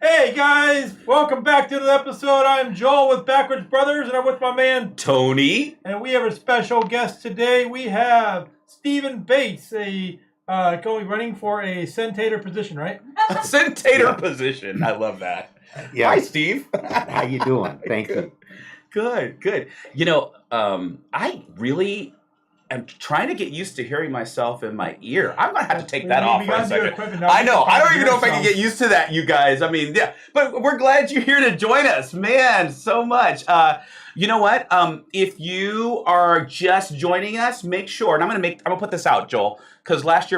Hey guys, welcome back to the episode. I'm Joel with Backwoods Brothers, and I'm with my man Tony. And we have a special guest today. We have Stephen Bates, going running for a Sentator position, right? Sentator position. I love that. Yeah. Hi, Steve. How you doing? Thank you. Good. I really am trying to get used to hearing myself in my ear. I'm gonna have to take that off for a second. I know. I don't even know if I can get used to that, you guys. I mean, yeah, but we're glad you're here to join us, man. So much. You know what? If you are just joining us, make sure. And I'm gonna put this out, Joel, because last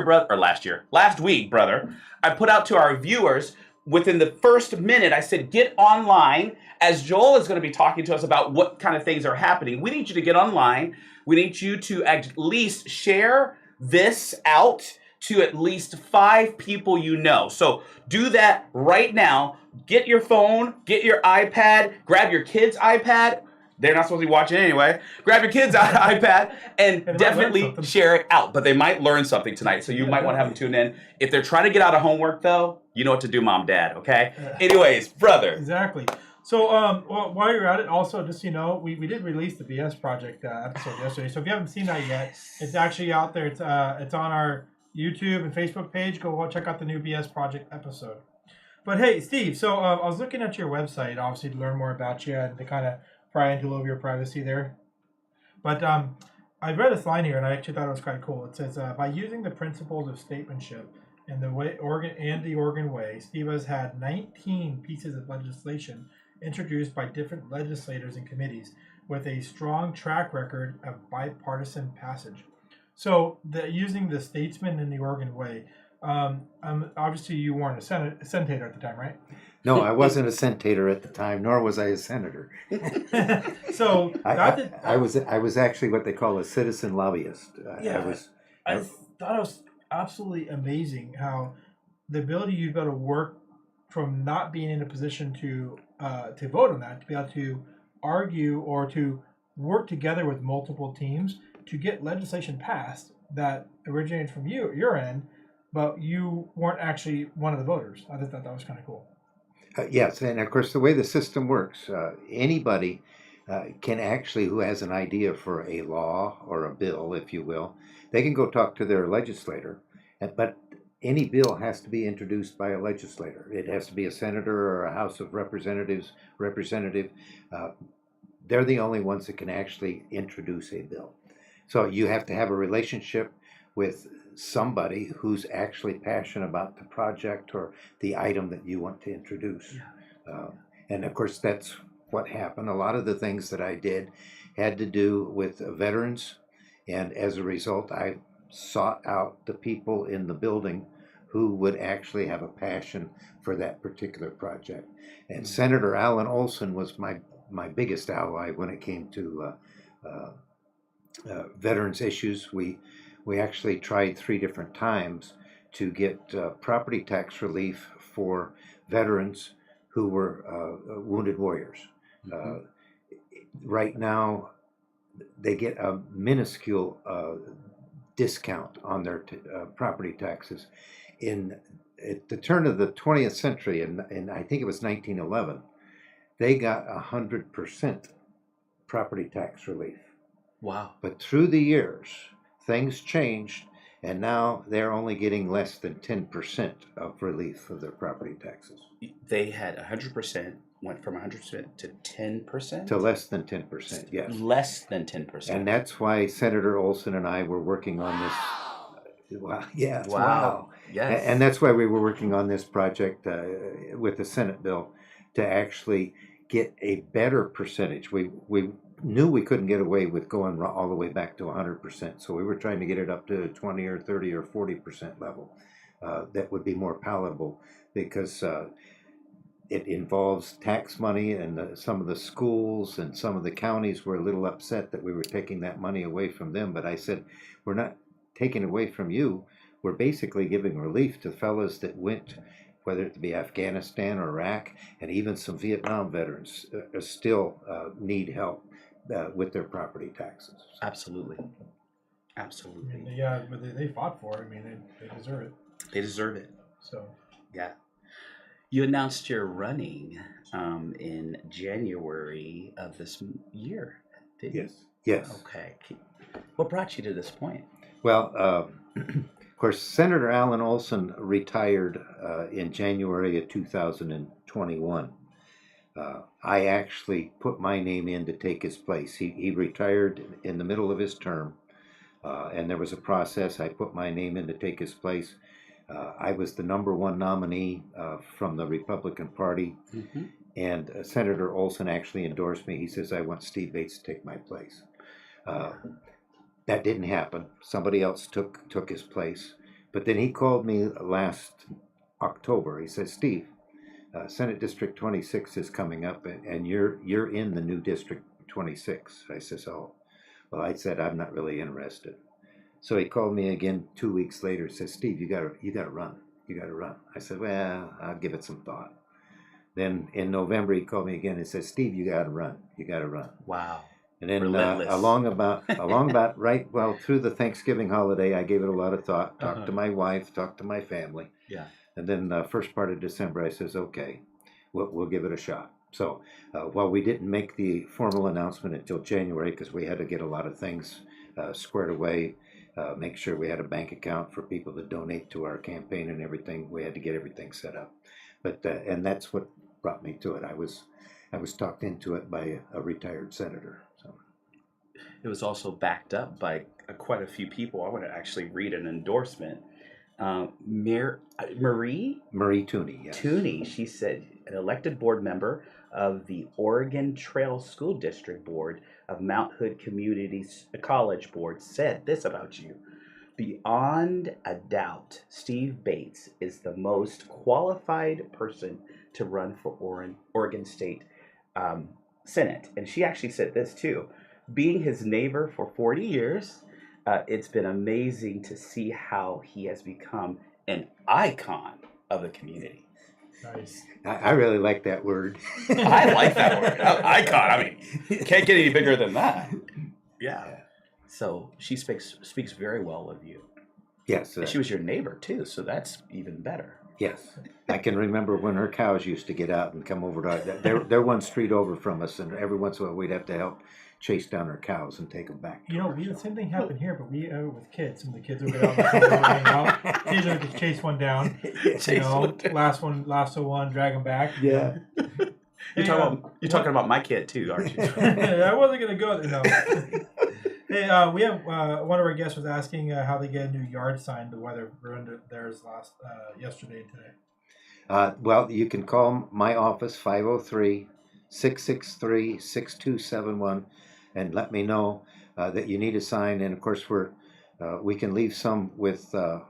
week, brother, I put out to our viewers within the first minute. I said, get online. As Joel is going to be talking to us about what kind of things are happening, we need you to get online. We need you to at least share this out to at least 5 people you know. So do that right now. Get your phone, get your iPad, grab your kid's iPad. They're not supposed to be watching anyway. Grab your kid's iPad and definitely share it out. But they might learn something tonight, so you might want to have them tune in. If they're trying to get out of homework, though, you know what to do, Mom, Dad, okay? Anyways, brother. Exactly. So, while you're at it, also, just so you know, we did release the BS Project episode yesterday. So if you haven't seen that yet, it's actually out there. It's on our YouTube and Facebook page. Go check out the new BS Project episode. But hey, Steve, so I was looking at your website, obviously, to learn more about you and to kind of pry into a little of your privacy there. But I read this line here, and I actually thought it was quite cool. It says, by using the principles of statesmanship and the Oregon way, Steve has had 19 pieces of legislation introduced by different legislators and committees with a strong track record of bipartisan passage. So, using the statesman in the Oregon way, obviously you weren't a senator at the time, right? No, I wasn't a Sentator at the time, nor was I a senator. So I was actually what they call a citizen lobbyist. I thought it was absolutely amazing how the ability you've got to work from not being in a position to vote on that, to be able to argue or to work together with multiple teams to get legislation passed that originated from your end, but you weren't actually one of the voters. I just thought that was kind of cool. Yes, and of course the way the system works, anybody can actually, who has an idea for a law or a bill, if you will, they can go talk to their legislator, but any bill has to be introduced by a legislator. It has to be a senator or a House of Representative. They're the only ones that can actually introduce a bill. So you have to have a relationship with somebody who's actually passionate about the project or the item that you want to introduce. And of course, that's what happened. A lot of the things that I did had to do with veterans. And as a result, I sought out the people in the building who would actually have a passion for that particular project. And Senator Alan Olson was my biggest ally when it came to veterans issues. We actually tried 3 different times to get property tax relief for veterans who were wounded warriors. Right now, they get a minuscule discount on their property taxes. At the turn of the 20th century, and I think it was 1911, they got 100% property tax relief. Wow. But through the years, things changed, and now they're only getting less than 10% of relief of their property taxes. They had 100%, went from 100% to 10%? To less than 10%, yes. Less than 10%. And that's why Senator Olson and I were working on this. Wow. Yeah. Wow. Yes. And that's why we were working on this project with the Senate bill to actually get a better percentage. We knew we couldn't get away with going all the way back to 100%. So we were trying to get it up to 20 or 30 or 40% level. That would be more palatable because it involves tax money, and some of the schools and some of the counties were a little upset that we were taking that money away from them. But I said, we're not taking away from you. We're basically giving relief to fellas that went, whether it be Afghanistan or Iraq, and even some Vietnam veterans still need help with their property taxes. Absolutely. I mean, yeah, but they fought for it. I mean, they deserve it. They deserve it. So. Yeah. You announced you're running in January of this year, didn't you? Yes. Okay. What brought you to this point? Well, of course, Senator Alan Olson retired in January of 2021. I actually put my name in to take his place. He retired in the middle of his term, and there was a process. I put my name in to take his place. I was the number one nominee from the Republican Party, Mm-hmm. and Senator Olson actually endorsed me. He says, I want Steve Bates to take my place. That didn't happen. Somebody else took his place. But then he called me last October. He said, Steve, Senate District 26 is coming up, and you're in the new District 26. I says, oh, well, I said I'm not really interested. So he called me again 2 weeks later. Says, Steve, you gotta run. You gotta run. I said, well, I'll give it some thought. Then in November he called me again and said, Steve, you gotta run. You gotta run. Wow. And then Relentless. along about right through the Thanksgiving holiday, I gave it a lot of thought. Talked to my wife, talked to my family. Yeah. And then the first part of December, I says, okay, we'll give it a shot. So while we didn't make the formal announcement until January because we had to get a lot of things squared away, make sure we had a bank account for people to donate to our campaign and everything. We had to get everything set up. But and that's what brought me to it. I was talked into it by a retired senator. So It was also backed up by quite a few people. I want to actually read an endorsement. Marie Tooney, yes. Tooney, she said, an elected board member of the Oregon Trail School District Board of Mount Hood Community College Board, said this about you. Beyond a doubt, Steve Bates is the most qualified person to run for Oregon State Senate. And she actually said this too. Being his neighbor for 40 years, it's been amazing to see how he has become an icon of the community. Nice. I really like that word. I like that word. Icon. I mean, can't get any bigger than that. Yeah. So she speaks very well of you. Yes. And she was your neighbor too, so that's even better. Yes. I can remember when her cows used to get out and come over to they're one street over from us, and every once in a while we'd have to help chase down our cows and take them back. You know, we had the same thing happen here, but we with kids. Some of the kids would get out, hang out. Kids would just chase one down. Last one, drag them back. Yeah. You're talking about my kid too, aren't you? I wasn't gonna go there. No. Hey, we have one of our guests was asking how they get a new yard sign. The weather ruined theirs yesterday and today. Well, you can call my office 503-663-6271 and let me know that you need a sign. And of course, we can leave some with the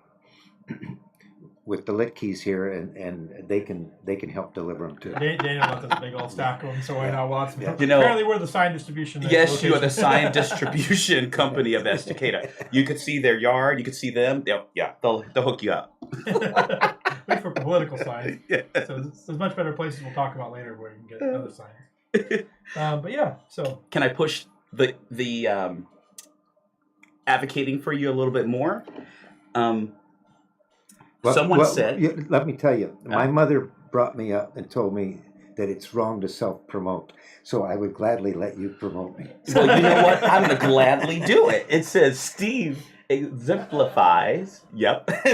lit keys here, and they can help deliver them too. Daniel left us a big old stack of them, so I know lots of them. You know, apparently we're the sign distribution. Yes, location. you are the sign distribution company of Estacada. You could see their yard. You could see them. They'll hook you up. Wait for political signs. Yeah. So there's much better places we'll talk about later where you can get other signs. But yeah, so can I push the advocating for you a little bit more? Someone said, let me tell you, my mother brought me up and told me that it's wrong to self-promote. So I would gladly let you promote me. Well, you know what? I'm going to gladly do it. It says Steve exemplifies,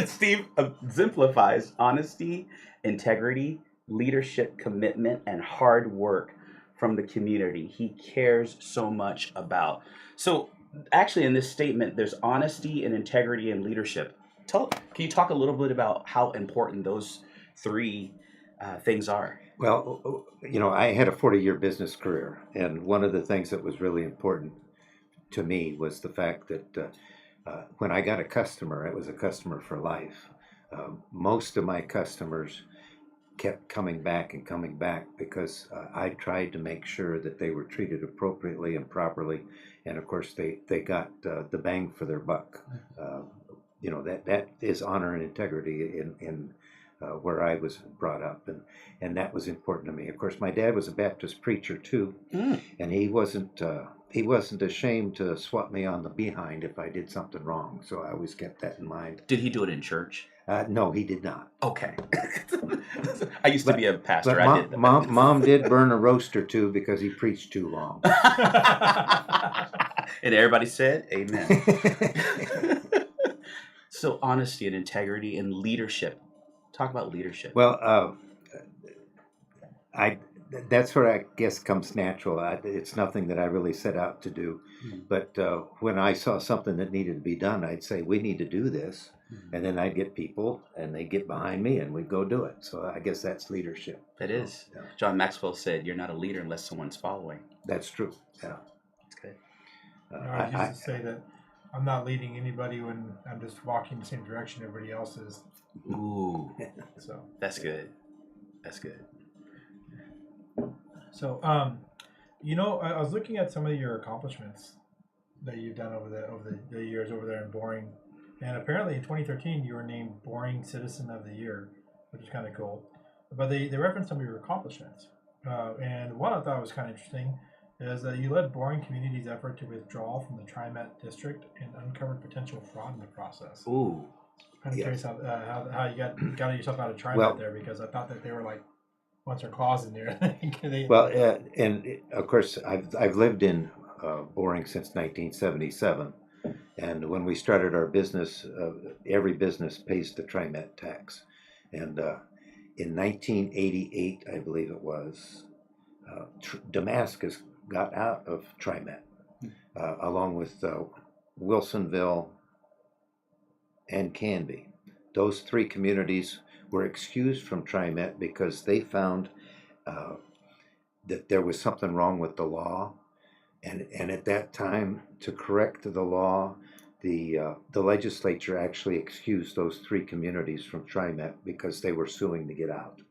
Steve exemplifies honesty, integrity, leadership, commitment, and hard work from the community he cares so much about. So actually in this statement, there's honesty and integrity and leadership. Can you talk a little bit about how important those three things are? Well, you know, I had a 40-year business career, and one of the things that was really important to me was the fact that when I got a customer, it was a customer for life. Most of my customers kept coming back and coming back because I tried to make sure that they were treated appropriately and properly, and of course they got the bang for their buck. You know, that is honor and integrity in where I was brought up, and that was important to me. Of course, my dad was a Baptist preacher too, and he wasn't ashamed to swat me on the behind if I did something wrong. So I always kept that in mind. Did he do it in church? No, he did not. Okay. I used to be a pastor. But I did that. Mom did burn a roast or two because he preached too long. And everybody said, amen. So honesty and integrity and leadership. Talk about leadership. Well, that's where I guess comes natural. It's nothing that I really set out to do. Mm-hmm. But when I saw something that needed to be done, I'd say, we need to do this. Mm-hmm. And then I'd get people and they'd get behind me and we'd go do it. So I guess that's leadership. It is. Yeah. John Maxwell said, you're not a leader unless someone's following. That's true. Yeah. That's good. I used to say that I'm not leading anybody when I'm just walking the same direction everybody else is. Ooh. So that's good. That's good. So, I was looking at some of your accomplishments that you've done over the years over there in Boring, and apparently in 2013 you were named Boring Citizen of the Year, which is kind of cool. But they referenced some of your accomplishments, and one I thought was kind of interesting is that you led Boring community's effort to withdraw from the TriMet district and uncovered potential fraud in the process. Ooh. I'm curious how you got yourself out of TriMet there, because I thought that they were like once or claws in there. And of course, I've lived in Boring since 1977, and when we started our business, every business pays the TriMet tax, and in 1988, I believe it was, Damascus got out of TriMet, along with Wilsonville and Canby. Those three communities were excused from TriMet because they found that there was something wrong with the law, and at that time, to correct the law, the legislature actually excused those three communities from TriMet because they were suing to get out.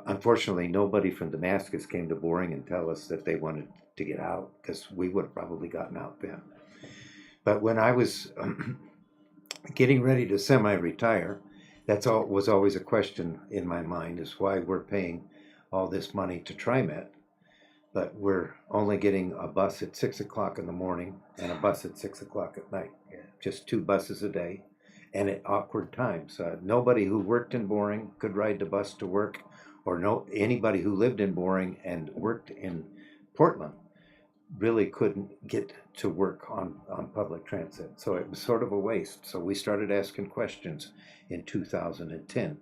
Unfortunately, nobody from Damascus came to Boring and tell us that they wanted to get out, because we would have probably gotten out then. But when I was getting ready to semi-retire, was always a question in my mind, is why we're paying all this money to TriMet, but we're only getting a bus at 6 o'clock in the morning and a bus at 6 o'clock at night. Yeah. Just 2 buses a day, and at awkward times. Nobody who worked in Boring could ride the bus to work, or anybody who lived in Boring and worked in Portland really couldn't get to work on public transit. So it was sort of a waste. So we started asking questions in 2010.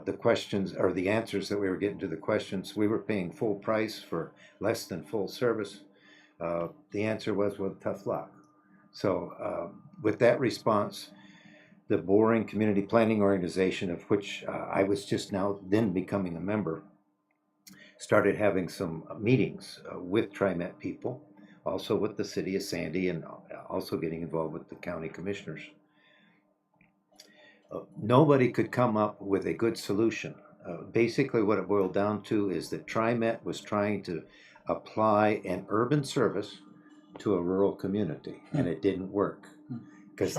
The questions, or the answers that we were getting to the questions, we were paying full price for less than full service. The answer was, well, tough luck. So with that response, the Boring Community Planning Organization, of which I was just now then becoming a member, started having some meetings with TriMet people, also with the city of Sandy, and also getting involved with the county commissioners. Nobody could come up with a good solution. Basically what it boiled down to is that TriMet was trying to apply an urban service to a rural community, and it didn't work, because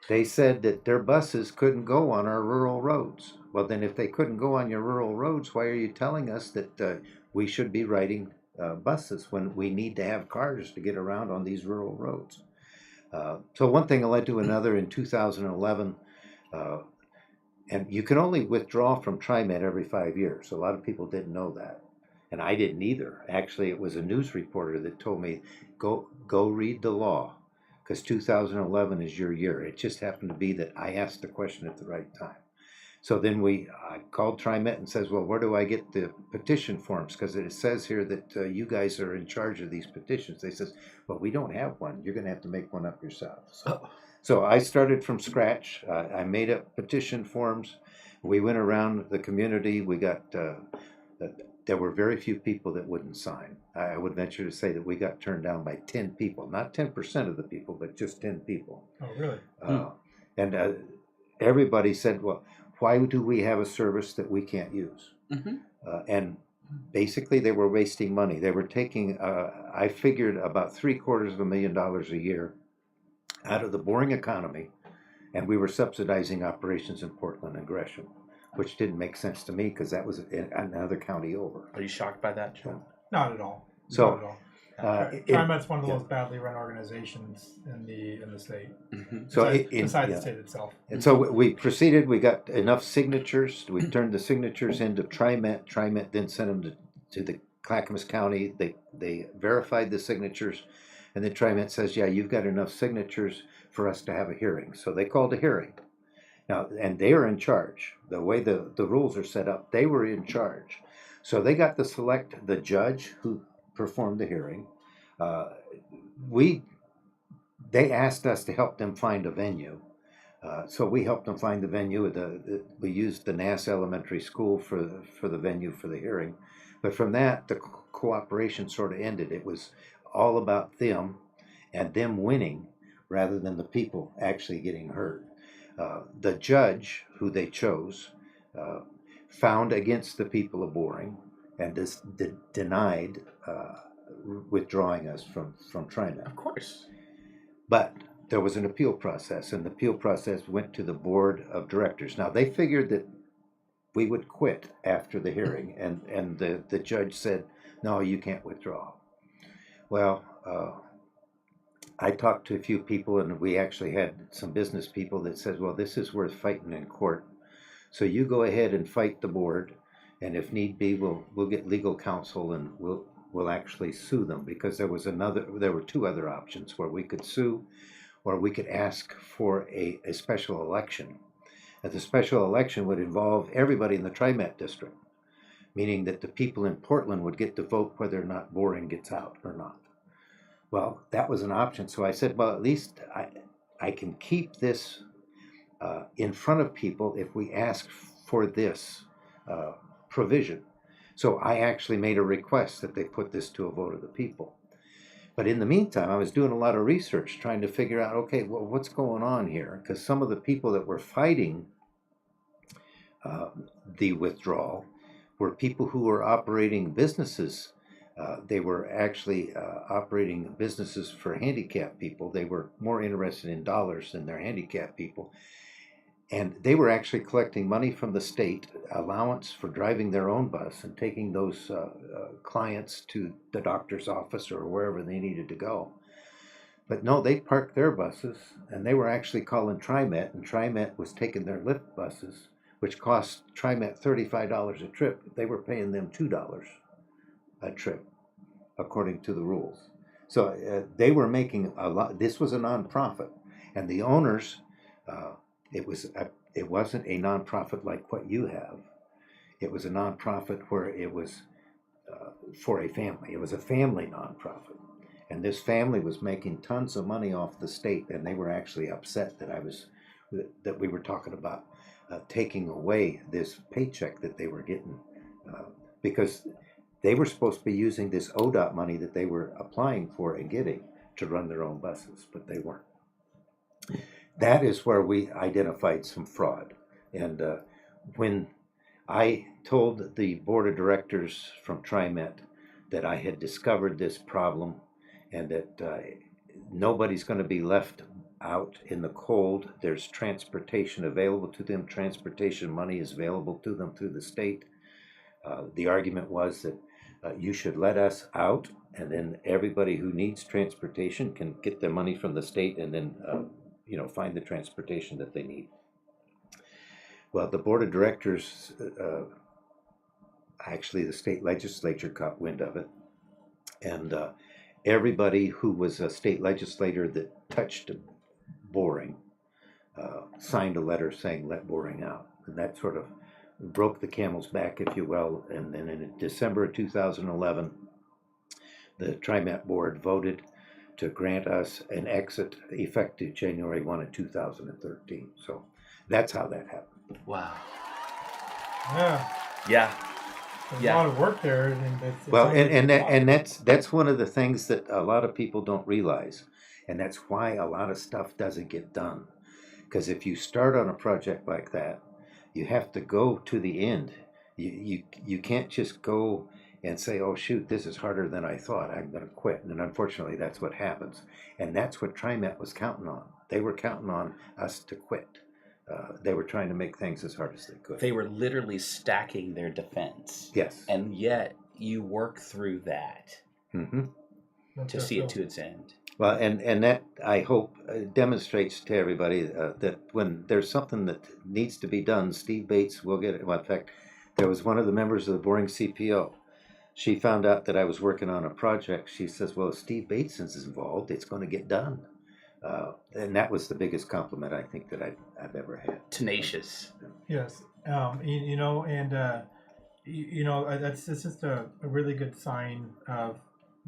they said that their buses couldn't go on our rural roads. Well, then if they couldn't go on your rural roads, why are you telling us that we should be riding buses when we need to have cars to get around on these rural roads? So one thing led to another in 2011, and you can only withdraw from TriMet every 5 years. A lot of people didn't know that, and I didn't either. Actually, it was a news reporter that told me, go read the law, because 2011 is your year. It just happened to be that I asked the question at the right time. So then I called TriMet and says, well, where do I get the petition forms? Because it says here that you guys are in charge of these petitions. They says, well, we don't have one. You're going to have to make one up yourself. So I started from scratch. I made up petition forms. We went around the community. We got, there were very few people that wouldn't sign. I would venture to say that we got turned down by 10 people, not 10% of the people, but just 10 people. Oh, really? And everybody said, well, why do we have a service that we can't use? Mm-hmm. And basically they were wasting money. They were taking, I figured, about $750,000 a year out of the Boring economy, and we were subsidizing operations in Portland and Gresham, which didn't make sense to me because that was another county over. Are you shocked by that, Joe? Not at all. So Not at all. TriMet's one of the most badly run organizations in the state. So besides the state itself. And so we proceeded. We got enough signatures. We turned the signatures into TriMet. TriMet then sent them to the Clackamas County. They verified the signatures, and then TriMet says, "Yeah, you've got enough signatures for us to have a hearing." So they called a hearing. Now, and they are in charge. The way the rules are set up, they were in charge. So they got to select the judge who performed the hearing. They asked us to help them find a venue. So we helped them find the venue. We used the Nass Elementary School for the venue for the hearing. But from that, the cooperation sort of ended. It was all about them and them winning rather than the people actually getting hurt. The judge who they chose found against the people of Boring and denied withdrawing us from TriMet. Of course. But there was an appeal process, and the appeal process went to the board of directors. Now, they figured that we would quit after the hearing, and the judge said, "No, you can't withdraw." Well, I talked to a few people, and we actually had some business people that said, "Well, this is worth fighting in court. So you go ahead and fight the board, and if need be, we'll get legal counsel and we'll actually sue them," because there were two other options where we could sue, or we could ask for a special election. And the special election would involve everybody in the TriMet district, meaning that the people in Portland would get to vote whether or not Boring gets out or not. Well, that was an option. So I said, well, at least I can keep this in front of people if we ask for this provision. So I actually made a request that they put this to a vote of the people. But in the meantime, I was doing a lot of research trying to figure out, okay, well, what's going on here? Because some of the people that were fighting the withdrawal were people who were operating businesses. They were actually operating businesses for handicapped people. They were more interested in dollars than their handicapped people. And they were actually collecting money from the state, allowance for driving their own bus and taking those clients to the doctor's office or wherever they needed to go. But no, they parked their buses, and they were actually calling TriMet, and TriMet was taking their Lyft buses, which cost TriMet $35 a trip. They were paying them $2 a trip, according to the rules. So they were making a lot. This was a nonprofit, and the owners, it wasn't a nonprofit like what you have. It was a nonprofit where it was for a family. It was a family nonprofit, and this family was making tons of money off the state, and they were actually upset that we were talking about taking away this paycheck that they were getting because they were supposed to be using this ODOT money that they were applying for and getting to run their own buses, but they weren't. That is where we identified some fraud. And when I told the board of directors from TriMet that I had discovered this problem and that nobody's going to be left out in the cold, there's transportation available to them, transportation money is available to them through the state. The argument was that you should let us out, and then everybody who needs transportation can get their money from the state and then find the transportation that they need. Well, the board of directors, actually the state legislature caught wind of it, and everybody who was a state legislator that touched Boring signed a letter saying let Boring out, and that sort of broke the camel's back, if you will. And then in December of 2011, the TriMet board voted to grant us an exit effective January 1 of 2013. So that's how that happened. Wow. Yeah. There's a lot of work there. And that's one of the things that a lot of people don't realize. And that's why a lot of stuff doesn't get done. Because if you start on a project like that, you have to go to the end. You can't just go and say, oh, shoot, this is harder than I thought, I'm going to quit. And unfortunately, that's what happens. And that's what TriMet was counting on. They were counting on us to quit. They were trying to make things as hard as they could. They were literally stacking their defense. Yes. And yet, you work through that. Mm-hmm. to see it to its end. Well, and that I hope demonstrates to everybody that when there's something that needs to be done, Steve Bates will get it. Well, in fact, there was one of the members of the Boring CPO. She found out that I was working on a project. She says, "Well, if Steve Bates is involved, it's going to get done." And that was the biggest compliment I think that I've ever had. Tenacious. Yes, you know, and that's just a really good sign of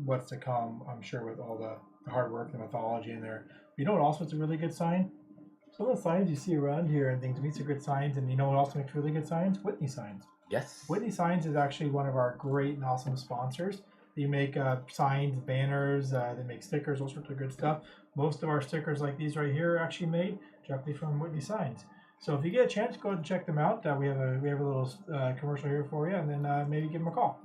what's to come. I'm sure with all the hard work and mythology in there. You know what also is a really good sign? Some of the signs you see around here and things, these are good signs. And you know what also makes really good signs? Whitney Signs. Yes. Whitney Signs is actually one of our great and awesome sponsors. They make signs, banners, they make stickers, all sorts of good stuff. Most of our stickers like these right here are actually made directly from Whitney Signs. So if you get a chance, go ahead and check them out. We have a little commercial here for you, and then maybe give them a call.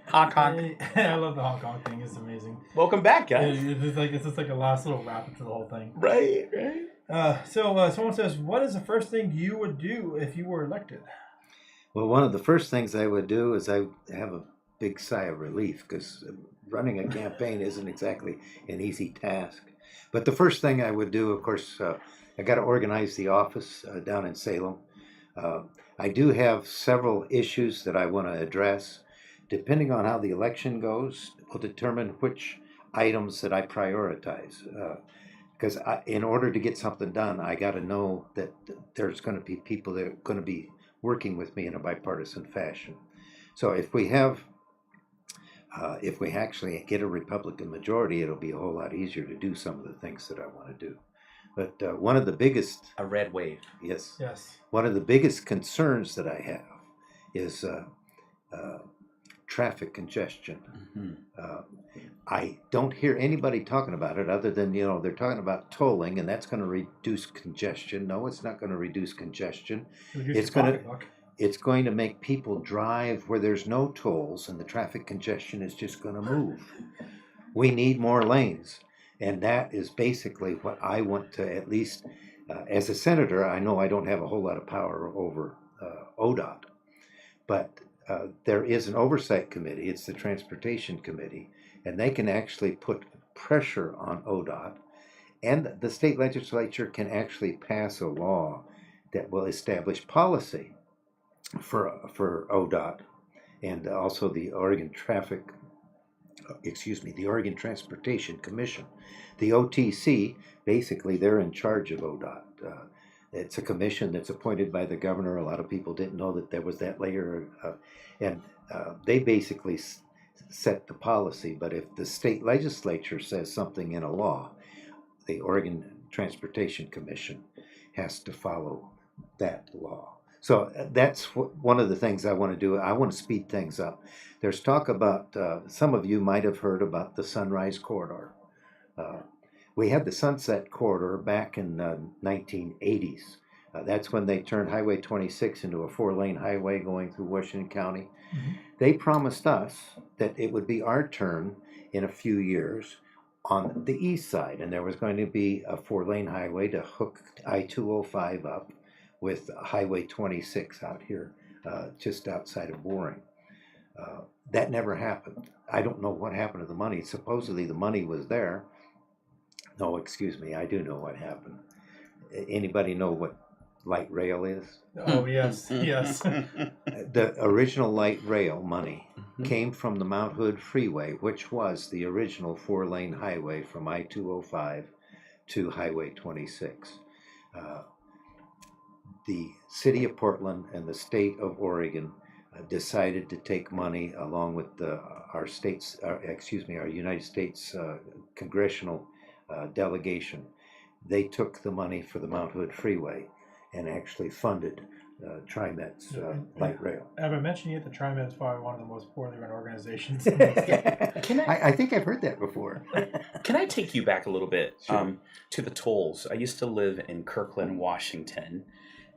Honk honk. I love the Hong Kong thing. It's amazing. Welcome back, guys. It's just like a last little wrap up to the whole thing. Right. So someone says, what is the first thing you would do if you were elected? Well, one of the first things I would do is I have a big sigh of relief because running a campaign isn't exactly an easy task. But the first thing I would do, of course, I got to organize the office down in Salem. I do have several issues that I want to address. Depending on how the election goes, will determine which items that I prioritize. Because in order to get something done, I got to know that there's going to be people that are going to be working with me in a bipartisan fashion. So if we actually get a Republican majority, it'll be a whole lot easier to do some of the things that I want to do. But one of the biggest... A red wave. Yes. Yes. One of the biggest concerns that I have is traffic congestion. Mm-hmm. I don't hear anybody talking about it other than, they're talking about tolling and that's going to reduce congestion. No, it's not going to reduce congestion. It's going to make people drive where there's no tolls and the traffic congestion is just going to move. We need more lanes. And that is basically what I want to at least, as a senator, I know I don't have a whole lot of power over ODOT, but there is an oversight committee, it's the Transportation Committee, and they can actually put pressure on ODOT, and the state legislature can actually pass a law that will establish policy for ODOT and also the Oregon Transportation Commission. The OTC, basically, they're in charge of ODOT. It's a commission that's appointed by the governor. A lot of people didn't know that there was that layer. And they basically set the policy. But if the state legislature says something in a law, the Oregon Transportation Commission has to follow that law. So that's one of the things I want to do. I want to speed things up. There's talk about, some of you might have heard about the Sunrise Corridor. We had the Sunset Corridor back in 1980s. That's when they turned Highway 26 into a 4-lane highway going through Washington County. Mm-hmm. They promised us that it would be our turn in a few years on the east side, and there was going to be a 4-lane highway to hook I-205 up with Highway 26 out here, just outside of Boring. That never happened. I don't know what happened to the money. Supposedly the money was there. No, excuse me, I do know what happened. Anybody know what light rail is? Oh, yes, yes. The original light rail money came from the Mount Hood Freeway, which was the original 4-lane highway from I-205 to Highway 26. The city of Portland and the state of Oregon decided to take money along with our United States congressional delegation. They took the money for the Mount Hood Freeway and actually funded TriMet's light rail. Have I mentioned yet the TriMet is probably one of the most poorly run organizations in the state? I think I've heard that before. Can I take you back a little bit Sure. to the tolls? I used to live in Kirkland, Washington,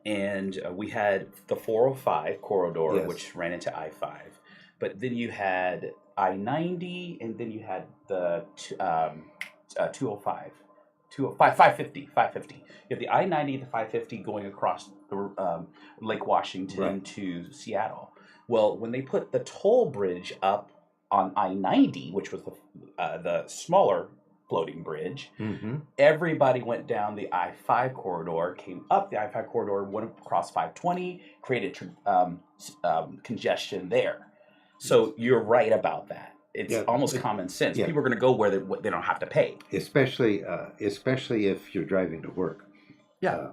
and we had the 405 corridor, Yes. which ran into I-5. But then you had I-90, and then you had the 205. 550. You have the I-90, the 550 going across the Lake Washington Right. to Seattle. Well, when they put the toll bridge up on I-90, which was the smaller floating bridge, Mm-hmm. everybody went down the I-5 corridor, came up the I-5 corridor, went across 520, created congestion there. So you're right about that. It's almost common sense. Yeah. People are going to go where they don't have to pay. Especially if you're driving to work. Yeah.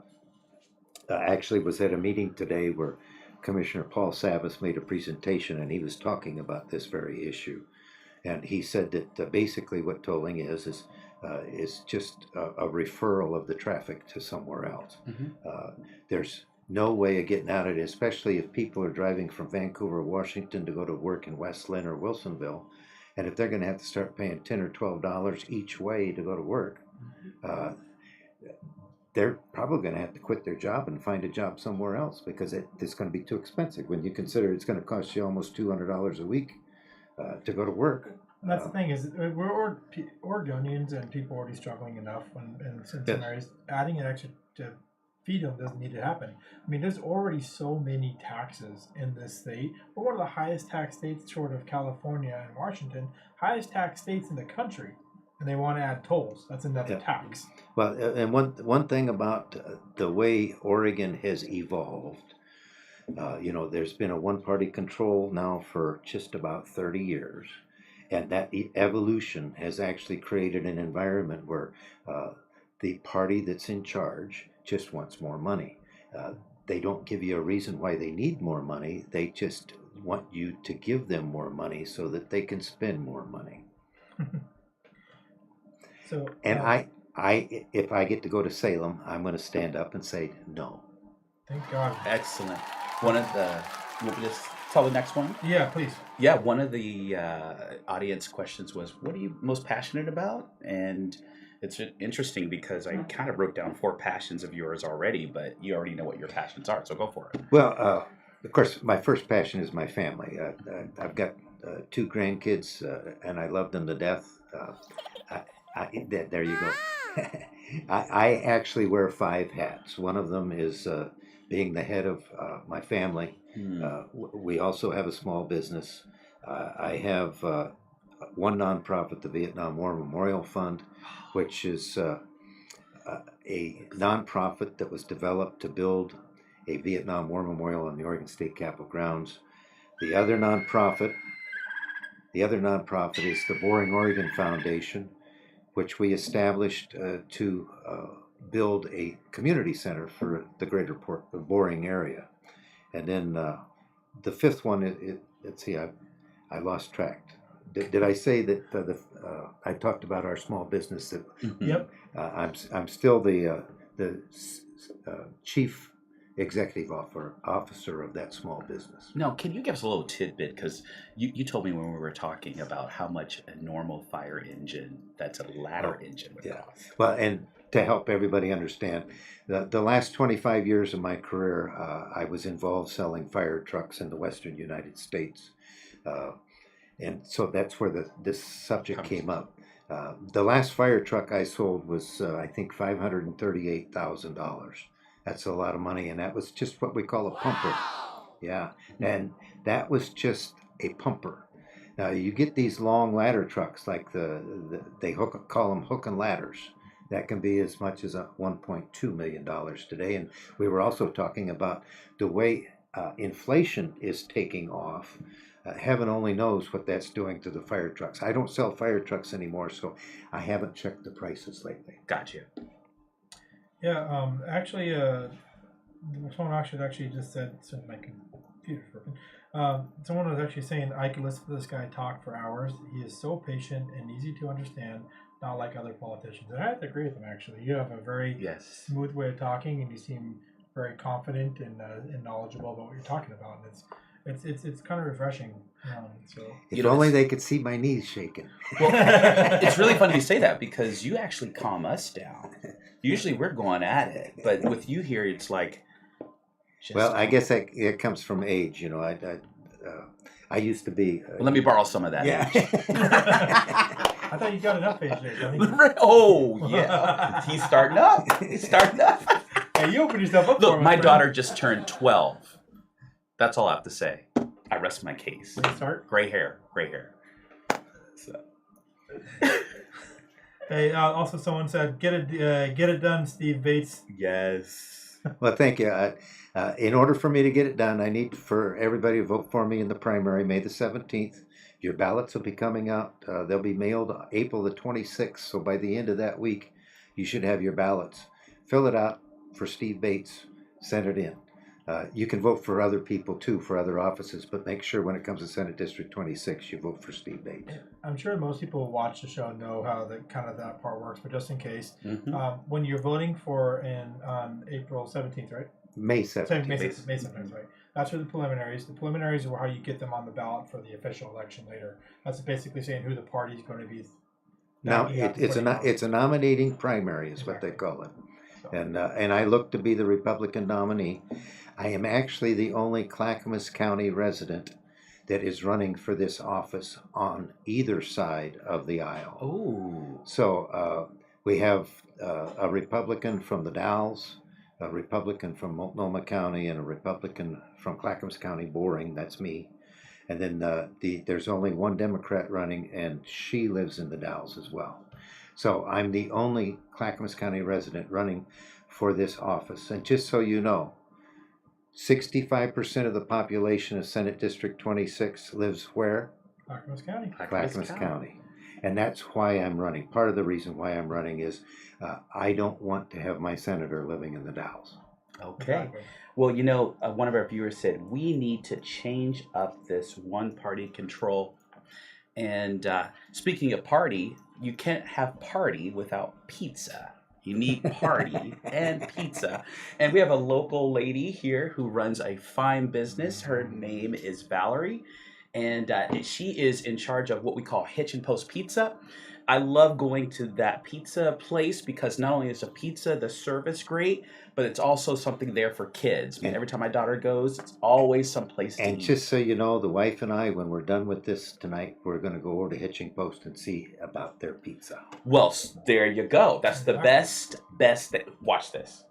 Actually was at a meeting today where Commissioner Paul Savas made a presentation, and he was talking about this very issue. And he said that basically what tolling is just a referral of the traffic to somewhere else. Mm-hmm. There's no way of getting out of it, especially if people are driving from Vancouver, Washington to go to work in West Lynn or Wilsonville. And if they're going to have to start paying $10 or $12 each way to go to work, they're probably going to have to quit their job and find a job somewhere else because it's going to be too expensive when you consider it's going to cost you almost $200 a week to go to work. And that's the thing is we're Oregonians and people already struggling enough in some areas. Adding an extra to feed them doesn't need to happen. I mean, there's already so many taxes in this state. We're one of the highest tax states, short of California and Washington, highest tax states in the country, and they want to add tolls. That's another tax. Well, and one thing about the way Oregon has evolved, there's been a one-party control now for just about 30 years. And that evolution has actually created an environment where the party that's in charge just wants more money. They don't give you a reason why they need more money. They just want you to give them more money so that they can spend more money. So, and if I get to go to Salem, I'm going to stand up and say no. Thank God. Excellent. One of the, you want me to just tell the next one? Yeah, please. Yeah, one of the audience questions was, what are you most passionate about? And it's interesting because I kind of wrote down 4 passions of yours already, but you already know what your passions are, so go for it. Well, of course, my first passion is my family. I've got 2 grandkids, and I love them to death. There you go. I actually wear 5 hats. One of them is being the head of my family. We also have a small business. I have one nonprofit, the Vietnam War Memorial Fund, which is a nonprofit that was developed to build a Vietnam War Memorial on the Oregon State Capitol grounds. The other nonprofit is the Boring Oregon Foundation, which we established to build a community center for the greater Boring area. And then the 5th one, let's see, I lost track. Did I say that I talked about our small business? That Yep. I'm still the chief executive officer of that small business. Now, can you give us a little tidbit? Because you told me when we were talking about how much a normal fire engine, that's a ladder engine, would cost. Well, and to help everybody understand, the last 25 years of my career, I was involved selling fire trucks in the western United States. And so that's where this subject came up. The last fire truck I sold was, I think, $538,000. That's a lot of money, and that was just what we call a pumper. Yeah, and that was just a pumper. Now you get these long ladder trucks, like they call them hook and ladders. That can be as much as $1.2 million today. And we were also talking about the way inflation is taking off. Heaven only knows what that's doing to the fire trucks. I don't sell fire trucks anymore, so I haven't checked the prices lately. Gotcha. Yeah, actually, someone actually just said, since my computer's working, someone was actually saying I could listen to this guy talk for hours. He is so patient and easy to understand, not like other politicians. And I have to agree with him, actually. You have a very smooth way of talking, and you seem very confident and knowledgeable about what you're talking about, and it's kind of refreshing. So if only they could see my knees shaking. Well, it's really funny you say that because you actually calm us down. Usually we're going at it, but with you here, it's like. Well, I guess it comes from age. You know, I used to be. Well, let me borrow some of that. Yeah. I thought you got enough age there, Tony. Oh yeah, he's starting up. He's starting up. Hey, you open yourself up. Look, my daughter just turned 12. That's all I have to say. I rest my case. Start. Gray hair. So. Hey, also someone said, get it done, Steve Bates. Yes. Well, thank you. In order for me to get it done, I need for everybody to vote for me in the primary, May the 17th. Your ballots will be coming out. They'll be mailed April the 26th. So by the end of that week, you should have your ballots. Fill it out for Steve Bates. Send it in. You can vote for other people too, for other offices, but make sure when it comes to Senate District 26, you vote for Steve Bates. I'm sure most people who watch the show know how that part works, but just in case, when you're voting on April 17th, right? May 17th. May 17th, right? That's for the preliminaries. The preliminaries are how you get them on the ballot for the official election later. That's basically saying who the party is going to be. Now, it's a nominating primary is what they call it. And I look to be the Republican nominee. I am actually the only Clackamas County resident that is running for this office on either side of the aisle. Oh. So we have a Republican from the Dalles, a Republican from Multnomah County, and a Republican from Clackamas County, Boring, that's me. And then there's only one Democrat running, and she lives in the Dalles as well. So I'm the only Clackamas County resident running for this office. And just so you know, 65% of the population of Senate District 26 lives where? Clackamas County. Clackamas County. And that's why I'm running. Part of the reason why I'm running is I don't want to have my senator living in the Dalles. Okay. Exactly. Well, you know, one of our viewers said, we need to change up this one-party control. And speaking of party, you can't have party without pizza. You need party and pizza. And we have a local lady here who runs a fine business. Her name is Valerie. And she is in charge of what we call Hitch and Post Pizza. I love going to that pizza place because not only is the pizza, the service great, but it's also something there for kids. I mean, every time my daughter goes, it's always someplace to eat. And just so you know, the wife and I, when we're done with this tonight, we're going to go over to Hitching Post and see about their pizza. Well, there you go. That's the best thing. Watch this.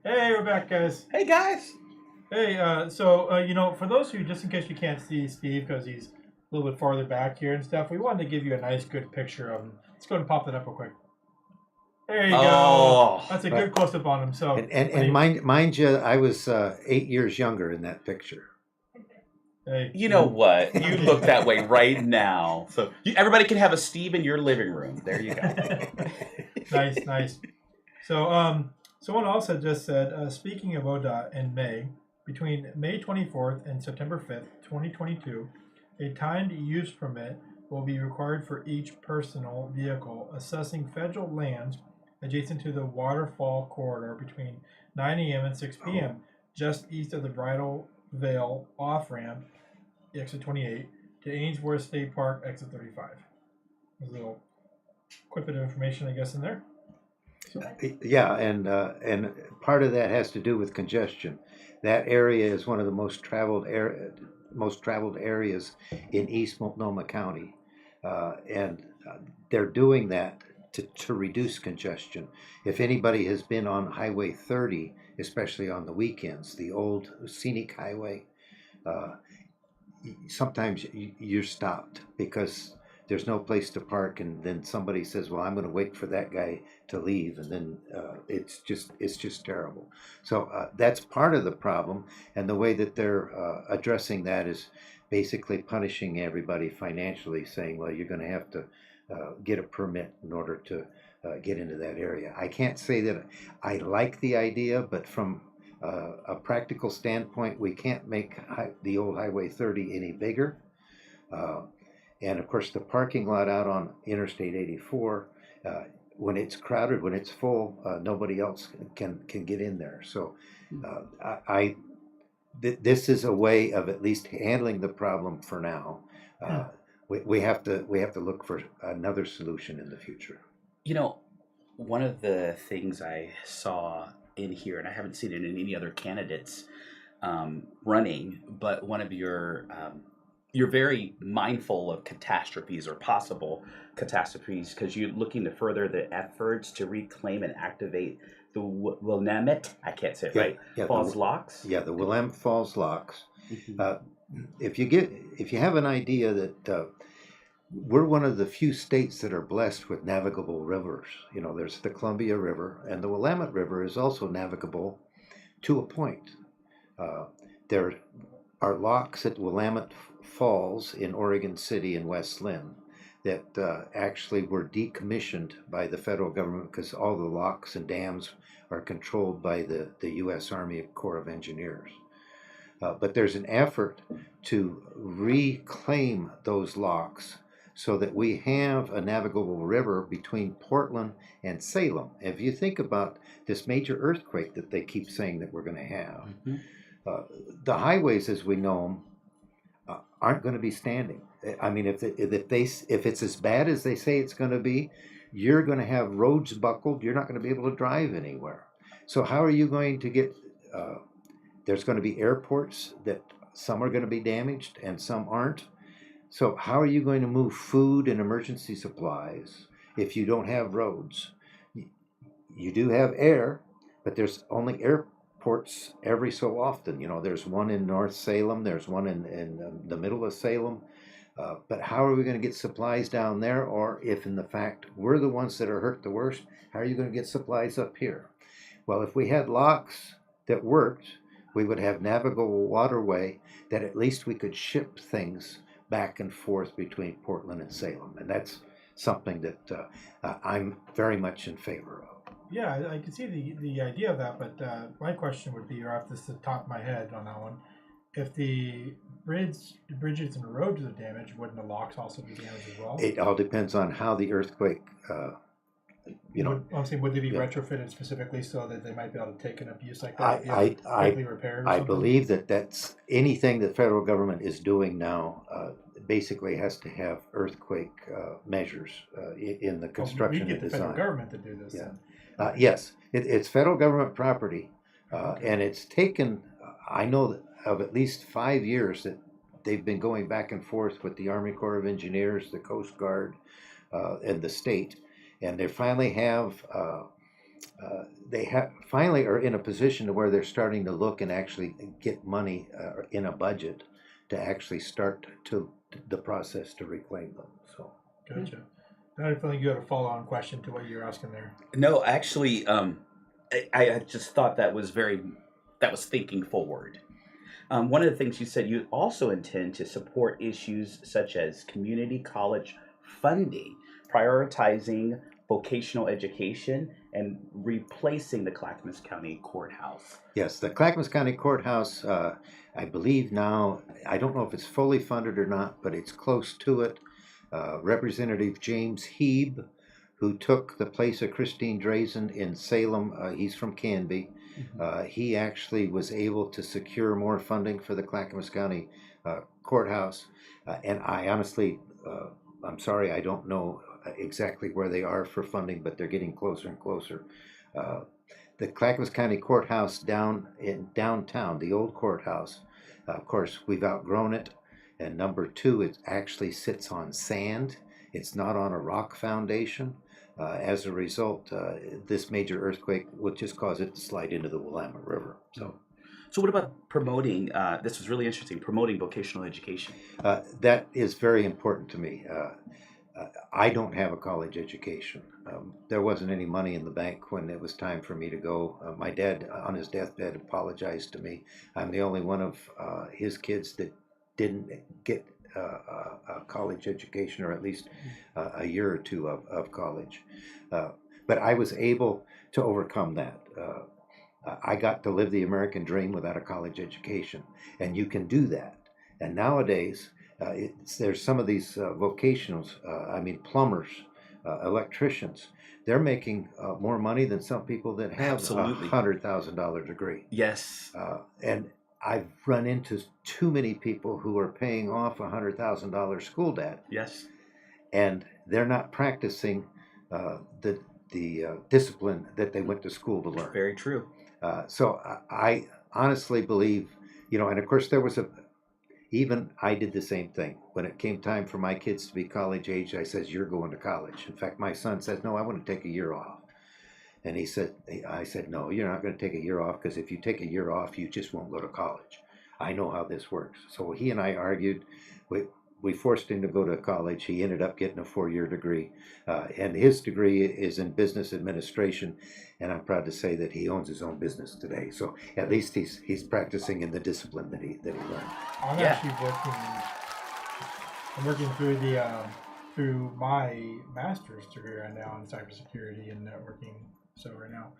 Hey, we're back, guys. Hey, guys. Hey, you know, for those who, just in case you can't see Steve because he's a little bit farther back here and stuff, we wanted to give you a nice, good picture of him. Let's go ahead and pop that up real quick. There you go. That's a good close-up on him. So, and mind you, I was 8 years younger in that picture. Hey. You know what? You look that way right now. So everybody can have a Steve in your living room. There you go. Nice. So, someone else had just said, speaking of ODOT in May, between May 24th and September 5th, 2022, a timed use permit will be required for each personal vehicle assessing federal lands adjacent to the waterfall corridor between 9 a.m. and 6 p.m., just east of the Bridal Veil off-ramp, exit 28, to Ainsworth State Park, exit 35. There's a little quick bit of information, I guess, in there. Yeah, and part of that has to do with congestion. That area is one of the most traveled areas in East Multnomah County, and they're doing that to reduce congestion. If anybody has been on Highway 30, especially on the weekends, the old scenic highway, sometimes you're stopped because there's no place to park, and then somebody says, well, I'm going to wait for that guy to leave, and then it's just terrible. So that's part of the problem, and the way that they're addressing that is basically punishing everybody financially, saying, well, you're going to have to get a permit in order to get into that area. I can't say that I like the idea, but from a practical standpoint, we can't make the old Highway 30 any bigger. And of course, the parking lot out on Interstate 84, when it's crowded, when it's full, nobody else can get in there. So this is a way of at least handling the problem for now. We have to look for another solution in the future. You know, one of the things I saw in here, and I haven't seen it in any other candidates running, but one of you're very mindful of catastrophes or possible catastrophes because you're looking to further the efforts to reclaim and activate the Willamette, I can't say it right, Falls Locks? Yeah, the Willamette Falls Locks. Mm-hmm. If you have an idea that we're one of the few states that are blessed with navigable rivers. You know, there's the Columbia River, and the Willamette River is also navigable to a point. There are locks at Willamette Falls in Oregon City and West Linn that actually were decommissioned by the federal government because all the locks and dams are controlled by the U.S. Army Corps of Engineers. But there's an effort to reclaim those locks so that we have a navigable river between Portland and Salem. If you think about this major earthquake that they keep saying that we're going to have, the highways as we know them aren't going to be standing. I mean, if it's as bad as they say it's going to be, you're going to have roads buckled. You're not going to be able to drive anywhere. So how are you going to get? There's going to be airports that some are going to be damaged and some aren't. So how are you going to move food and emergency supplies if you don't have roads? You do have air, but there's only airports every so often. You know, there's one in North Salem, there's one in the middle of Salem. But how are we going to get supplies down there? Or if in the fact we're the ones that are hurt the worst, how are you going to get supplies up here? Well, if we had locks that worked, we would have navigable waterway that at least we could ship things back and forth between Portland and Salem. And that's something that I'm very much in favor of. Yeah, I can see the idea of that, but my question would be, or off the top of my head on that one, if the bridges and the roads are damaged, wouldn't the locks also be damaged as well? It all depends on how the earthquake, I'm saying, would they be retrofitted specifically so that they might be able to take an abuse like that? I believe that's anything the federal government is doing now basically has to have earthquake measures in the construction and design. We get the federal government to do this. Yeah. Yes, it's federal government property, and it's taken, I know of at least 5 years that they've been going back and forth with the Army Corps of Engineers, the Coast Guard, and the state. And they finally finally are in a position to where they're starting to look and actually get money in a budget to actually start to the process to reclaim them. So, gotcha. I feel like you had a follow-on question to what you were asking there. No, actually, I just thought that was thinking forward. One of the things you said, you also intend to support issues such as community college funding, prioritizing vocational education, and replacing the Clackamas County Courthouse. Yes, the Clackamas County Courthouse, I believe now, I don't know if it's fully funded or not, but it's close to it. Representative James Heeb, who took the place of Christine Drazen in Salem, he's from Canby. He actually was able to secure more funding for the Clackamas County Courthouse. And I honestly, I'm sorry, I don't know exactly where they are for funding, but they're getting closer and closer. The Clackamas County Courthouse down in downtown, the old courthouse, of course, we've outgrown it. And number two, it actually sits on sand. It's not on a rock foundation. As a result, this major earthquake will just cause it to slide into the Willamette River. So what about promoting, this was really interesting, promoting vocational education? That is very important to me. I don't have a college education. There wasn't any money in the bank when it was time for me to go. My dad, on his deathbed, apologized to me. I'm the only one of his kids that didn't get a college education, or at least a year or two of college. But I was able to overcome that. I got to live the American dream without a college education, and you can do that. And nowadays, there's some of these vocationals, plumbers, electricians. They're making more money than some people that have Absolutely. $100,000 degree. Yes. And I've run into too many people who are paying off $100,000 school debt. Yes. And they're not practicing the discipline that they went to school to learn. Very true. So I honestly believe, and of course even I did the same thing. When it came time for my kids to be college age, I says, you're going to college. In fact, my son says, no, I want to take a year off. And I said, no, you're not going to take a year off, because if you take a year off, you just won't go to college. I know how this works. So he and I argued. We forced him to go to college. He ended up getting a 4-year degree, and his degree is in business administration. And I'm proud to say that he owns his own business today. So at least he's practicing in the discipline that he learned. I'm actually working through my master's degree right now in cybersecurity and networking. So right now,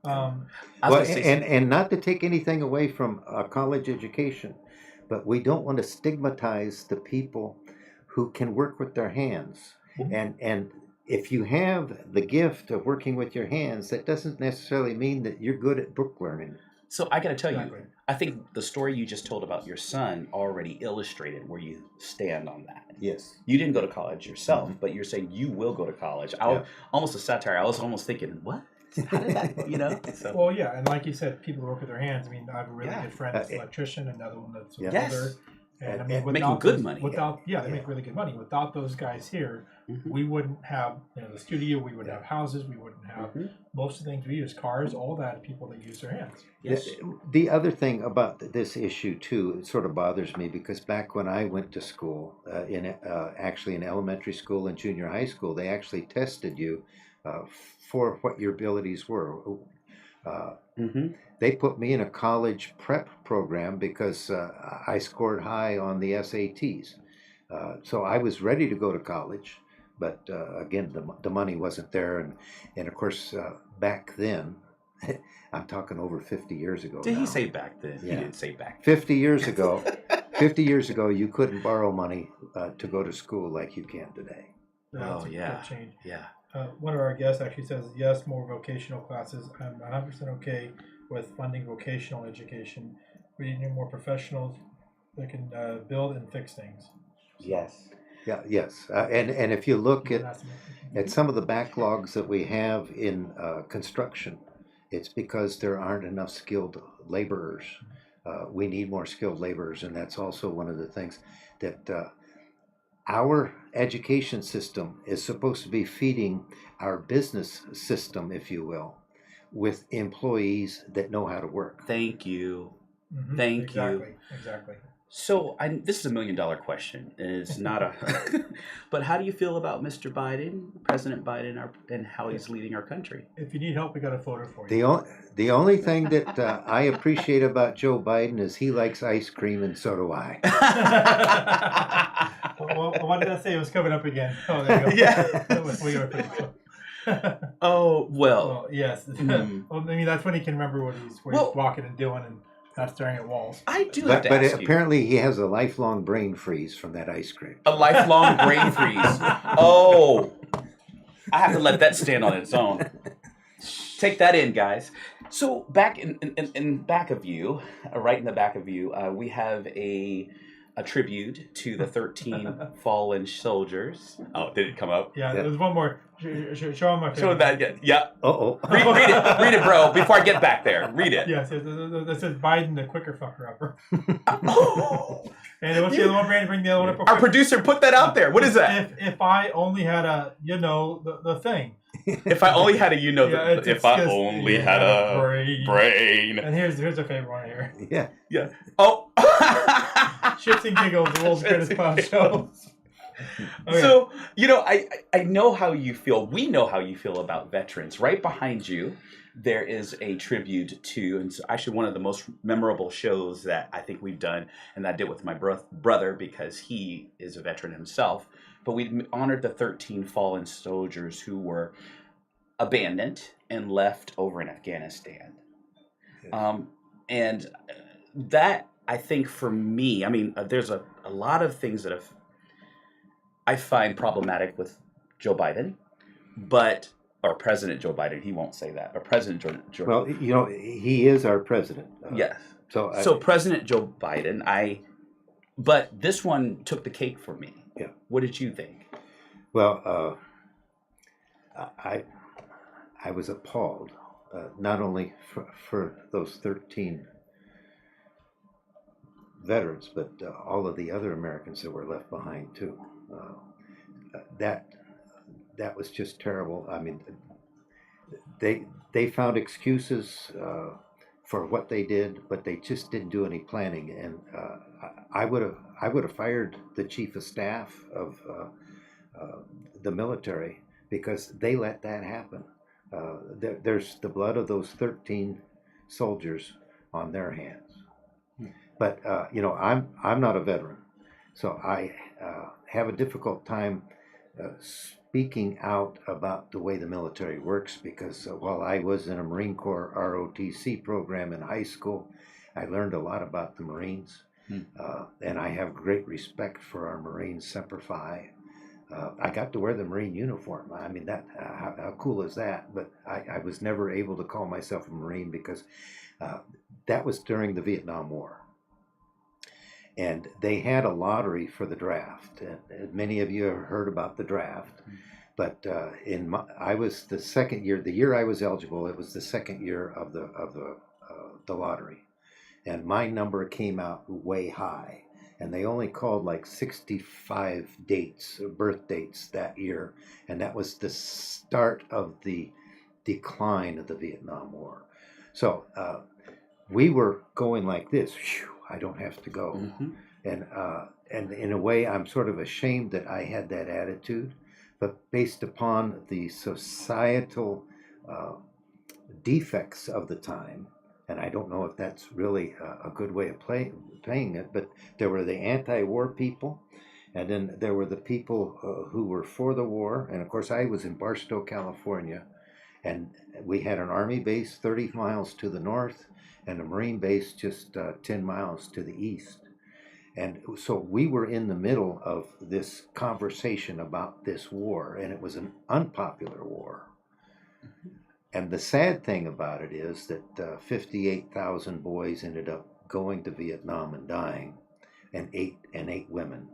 and not to take anything away from a college education, but we don't want to stigmatize the people who can work with their hands. And if you have the gift of working with your hands, that doesn't necessarily mean that you're good at book learning. So I got to tell you, I think the story you just told about your son already illustrated where you stand on that. Yes. You didn't go to college yourself, but you're saying you will go to college. Almost a satire. I was almost thinking, what? How did that, So. Well, yeah, and like you said, people who work with their hands. I mean, I have a really good friend that's an electrician, another one that's a welder. And making good money. They make really good money. Without those guys here, we wouldn't have the studio. We wouldn't have houses. We wouldn't have most of the things we use, cars, all that. People that use their hands. Yes. The other thing about this issue too, it sort of bothers me, because back when I went to school, actually in elementary school and junior high school, they actually tested you for what your abilities were. They put me in a college prep program because I scored high on the SATs. So I was ready to go to college, but again, the money wasn't there. And of course, back then, I'm talking over 50 years ago. Did he say back then? Yeah. He didn't say back then. 50 years ago, 50 years ago, you couldn't borrow money to go to school like you can today. That's a big change. Yeah. One of our guests actually says, yes, more vocational classes. I'm 100% okay with funding vocational education. We need more professionals that can build and fix things. Yes. Yeah. Yes. And if you look at some of the backlogs that we have in construction, it's because there aren't enough skilled laborers. We need more skilled laborers, and that's also one of the things that our education system is supposed to be feeding our business system, if you will, with employees that know how to work. Thank you. Thank you. Exactly. So this is $1 million question. It's not a, but how do you feel about Mr. Biden, President Biden, and how he's leading our country? If you need help, we got a photo for you. The only thing that I appreciate about Joe Biden is he likes ice cream, and so do I. Well, what did I say? It was coming up again. Oh, there you go. Yeah. Oh, well. Yes. Well, I mean, that's when he can remember what he's walking and doing and not staring at walls. I do have to ask you. Apparently he has a lifelong brain freeze from that ice cream. A lifelong brain freeze. Oh. I have to let that stand on its own. Take that in, guys. So back in back of you, right in the back of you, we have a tribute to the 13 fallen soldiers. Oh, did it come up? Yeah, there's one more. Show them my favorite. Show that again. Yeah. Uh-oh. Read it, bro, before I get back there. Read it. Yes, that says Biden, the quicker fucker-upper. Oh. And what's the other one, Brandon? Bring the other one up. Our producer put that out there. What is that? If I only had a, the thing. If I only had a, if I only had a brain. And here's a favorite one here. Yeah. Yeah. Oh. Shits and giggles, the world's greatest clown show. Okay. So, I know how you feel. We know how you feel about veterans. Right behind you, there is a tribute to, and it's actually one of the most memorable shows that I think we've done, and I did with my brother because he is a veteran himself. But we honored the 13 fallen soldiers who were abandoned and left over in Afghanistan. Yes. And that, I think, for me, I mean, there's a lot of things that I find problematic with Joe Biden, or President Joe Biden. He won't say that, but President Joe. Well, he is our president. Yes. So, So President Joe Biden, but this one took the cake for me. Yeah. What did you think? Well, I was appalled, not only for those 13 veterans, but all of the other Americans that were left behind too. That was just terrible. I mean, they found excuses for what they did, but they just didn't do any planning. And I would have fired the chief of staff of the military because they let that happen. There's the blood of those 13 soldiers on their hands. But I'm not a veteran, so I have a difficult time speaking out about the way the military works because while I was in a Marine Corps ROTC program in high school, I learned a lot about the Marines, and I have great respect for our Marines Semper Fi. I got to wear the Marine uniform. I mean, how cool is that? But I was never able to call myself a Marine because that was during the Vietnam War. And they had a lottery for the draft. And many of you have heard about the draft. But I was the second year. The year I was eligible, it was the second year of the lottery, and my number came out way high. And they only called like 65 birth dates that year, and that was the start of the decline of the Vietnam War. So we were going like this. Whew, I don't have to go. Mm-hmm. And in a way, I'm sort of ashamed that I had that attitude. But based upon the societal defects of the time, and I don't know if that's really a good way of playing it, but there were the anti-war people, and then there were the people who were for the war. And of course, I was in Barstow, California, and we had an Army base 30 miles to the north and a Marine base just 10 miles to the east. And so we were in the middle of this conversation about this war, and it was an unpopular war. And the sad thing about it is that 58,000 boys ended up going to Vietnam and dying, and eight women.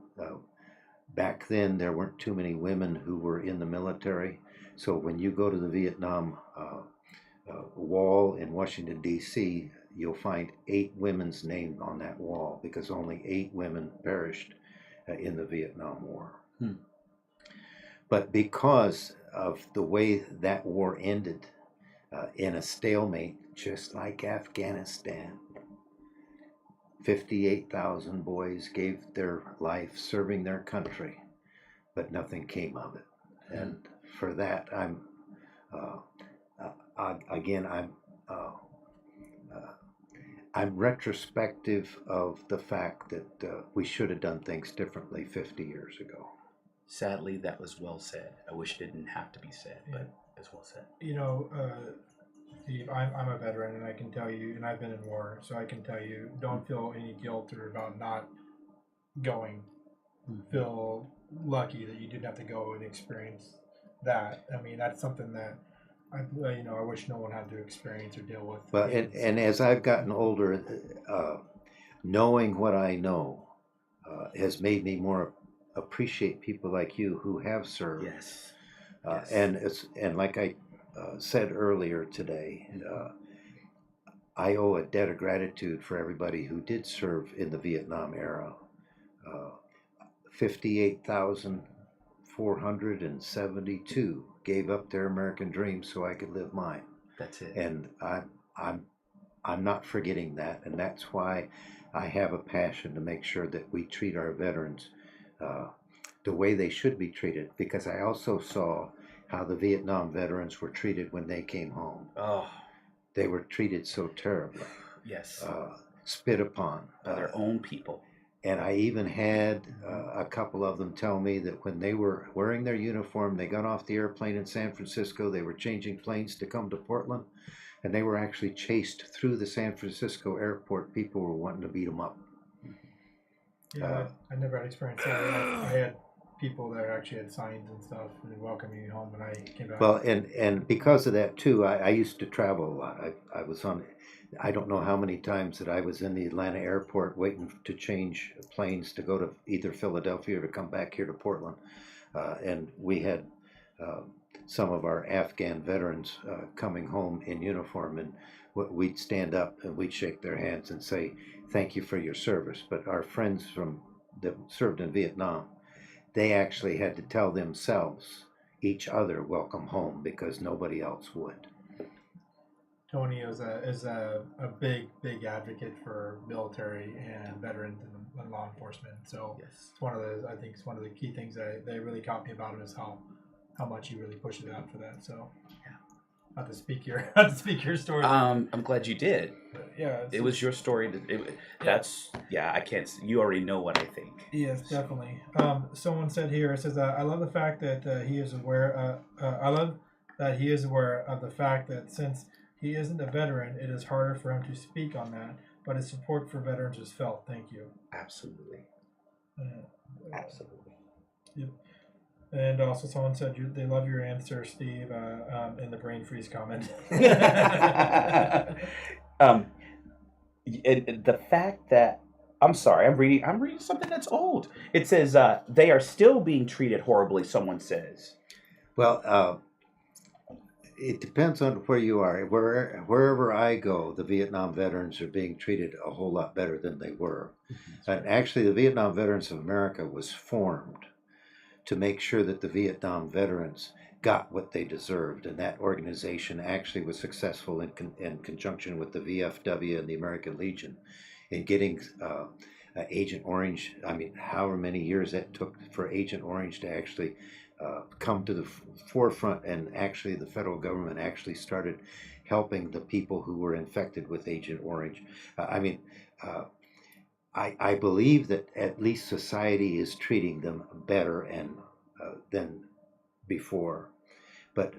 Back then, there weren't too many women who were in the military. So when you go to the Vietnam wall in Washington, D.C., you'll find 8 women's names on that wall because only 8 women perished in the Vietnam War. But because of the way that war ended in a stalemate, just like Afghanistan, 58,000 boys gave their life serving their country, but nothing came of it. And for that, I'm retrospective of the fact that we should have done things differently 50 years ago. Sadly, that was well said. I wish it didn't have to be said, but it's well said. Steve, I'm a veteran, and I can tell you, and I've been in war, so I can tell you, don't feel any guilt or about not going. Feel lucky that you didn't have to go and experience that. I mean, that's something that I wish no one had to experience or deal with. Well, and as I've gotten older, knowing what I know has made me more appreciate people like you who have served. Yes. And like I said earlier today, I owe a debt of gratitude for everybody who did serve in the Vietnam era. 58,472 gave up their American dream so I could live mine. That's it. And I'm not forgetting that, and that's why I have a passion to make sure that we treat our veterans the way they should be treated, because I also saw how the Vietnam veterans were treated when they came home. Oh, they were treated so terribly. Yes. Spit upon By their own people. And I even had a couple of them tell me that when they were wearing their uniform, they got off the airplane in San Francisco, they were changing planes to come to Portland, and they were actually chased through the San Francisco airport. People were wanting to beat them up. Yeah, I never had experience that. I had people that actually had signs and stuff and welcoming me home when I came back. Well, and because of that too, I used to travel a lot. I was on, I don't know how many times that I was in the Atlanta airport waiting to change planes to go to either Philadelphia or to come back here to Portland. And we had some of our Afghan veterans coming home in uniform, and we'd stand up and we'd shake their hands and say, thank you for your service. But our friends from that served in Vietnam, they actually had to tell themselves, each other, welcome home, because nobody else would. Tony is a big advocate for military and veterans and law enforcement. So Yes. it's one of the, I think it's one of the key things that really caught me about him is how much he really pushes out for that. So Yeah. not to speak your story. I'm glad you did. But yeah, It was your story. That's I can't. You already know what I think. Yes, definitely. Someone said here, it says, I love the fact that he is aware. I love that he is aware of the fact that since he isn't a veteran, it is harder for him to speak on that. But his support for veterans is felt. Thank you. Absolutely. Absolutely. Yep. And also, someone said they love your answer, Steve, in the brain freeze comment. And the fact that I'm sorry, I'm reading something that's old. It says they are still being treated horribly. Someone says. Well, it depends on where you are. Wherever I go, the Vietnam veterans are being treated a whole lot better than they were. And actually, the Vietnam Veterans of America was formed to make sure that the Vietnam veterans got what they deserved, and that organization actually was successful in conjunction with the VFW and the American Legion in getting Agent Orange. I mean, however many years that took for Agent Orange to actually come to the forefront, and actually the federal government actually started helping the people who were infected with Agent Orange. I believe that at least society is treating them better and than before, but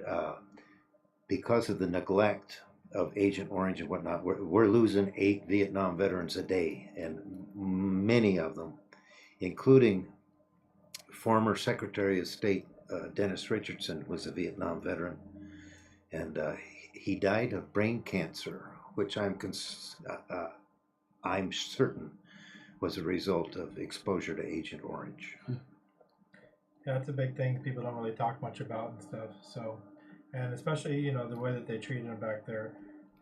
because of the neglect of Agent Orange and whatnot, we're losing 8 Vietnam veterans a day, and many of them, including former Secretary of State Dennis Richardson, was a Vietnam veteran, and he died of brain cancer, which I'm certain was a result of exposure to Agent Orange. Yeah, that's a big thing people don't really talk much about and stuff. So, and especially the way that they treated them back there,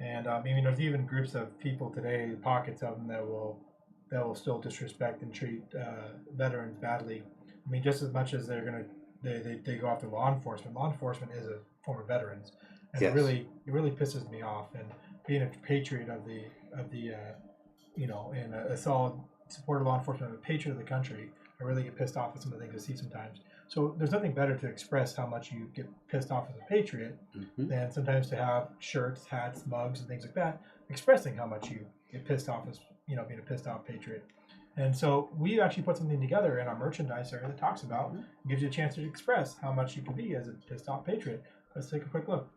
and there's even groups of people today, pockets of them that will still disrespect and treat veterans badly. I mean, just as much as they go after law enforcement. Law enforcement is a form of veterans, and Yes. it really pisses me off. And being a patriot of the and a solid supporter of law enforcement, and a patriot of the country, I really get pissed off at some of the things I see sometimes. So there's nothing better to express how much you get pissed off as a patriot than sometimes to have shirts, hats, mugs, and things like that, expressing how much you get pissed off as being a pissed off patriot. And so we actually put something together in our merchandise area that talks about and gives you a chance to express how much you can be as a pissed off patriot. Let's take a quick look.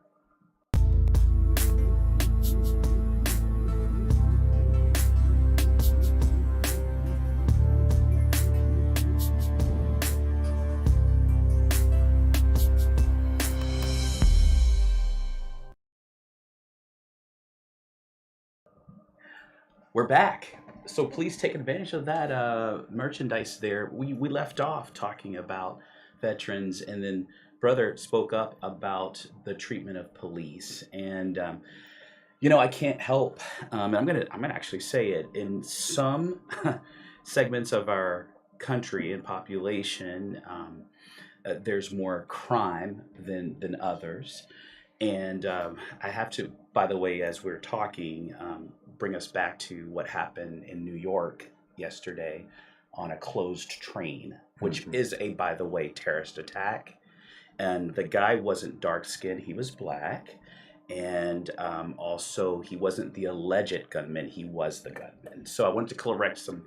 We're back. So please take advantage of that merchandise there. We left off talking about veterans, and then Brother spoke up about the treatment of police. And I can't help. I'm gonna actually say it. In some segments of our country and population, there's more crime than others. And I have to, by the way, as we're talking, bring us back to what happened in New York yesterday on a closed train. which is a, by the way, terrorist attack. And the guy wasn't dark-skinned, he was black. And also, he wasn't the alleged gunman, he was the gunman. So I wanted to correct some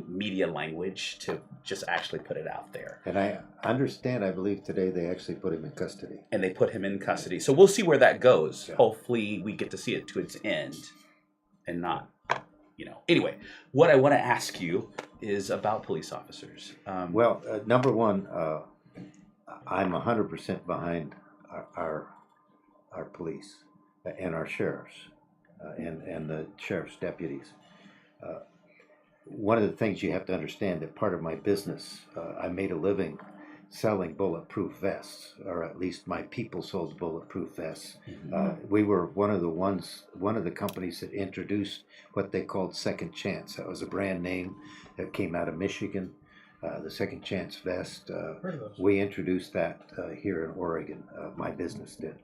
media language to just actually put it out there. And I understand, I believe today they actually put him in custody. And they put him in custody. So we'll see where that goes. Yeah. Hopefully we get to see it to its end and not, Anyway, what I want to ask you is about police officers. Well, number one, I'm 100% behind our police and our sheriffs and the sheriff's deputies. One of the things you have to understand that part of my business, I made a living selling bulletproof vests, or at least my people sold bulletproof vests. We were one of the companies that introduced what they called Second Chance. That was a brand name that came out of Michigan. The Second Chance vest, we introduced that here in Oregon. My business did.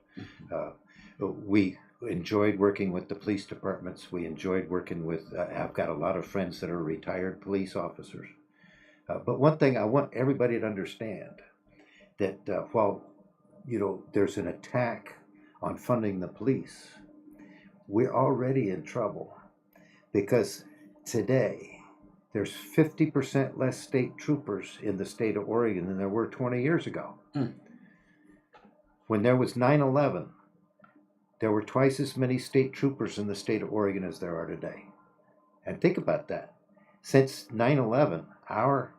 We enjoyed working with the police departments. We enjoyed working with, I've got a lot of friends that are retired police officers. But one thing I want everybody to understand, that while, there's an attack on funding the police, we're already in trouble, because today there's 50% less state troopers in the state of Oregon than there were 20 years ago. When there was 9/11, there were twice as many state troopers in the state of Oregon as there are today. And think about that. Since 9/11, our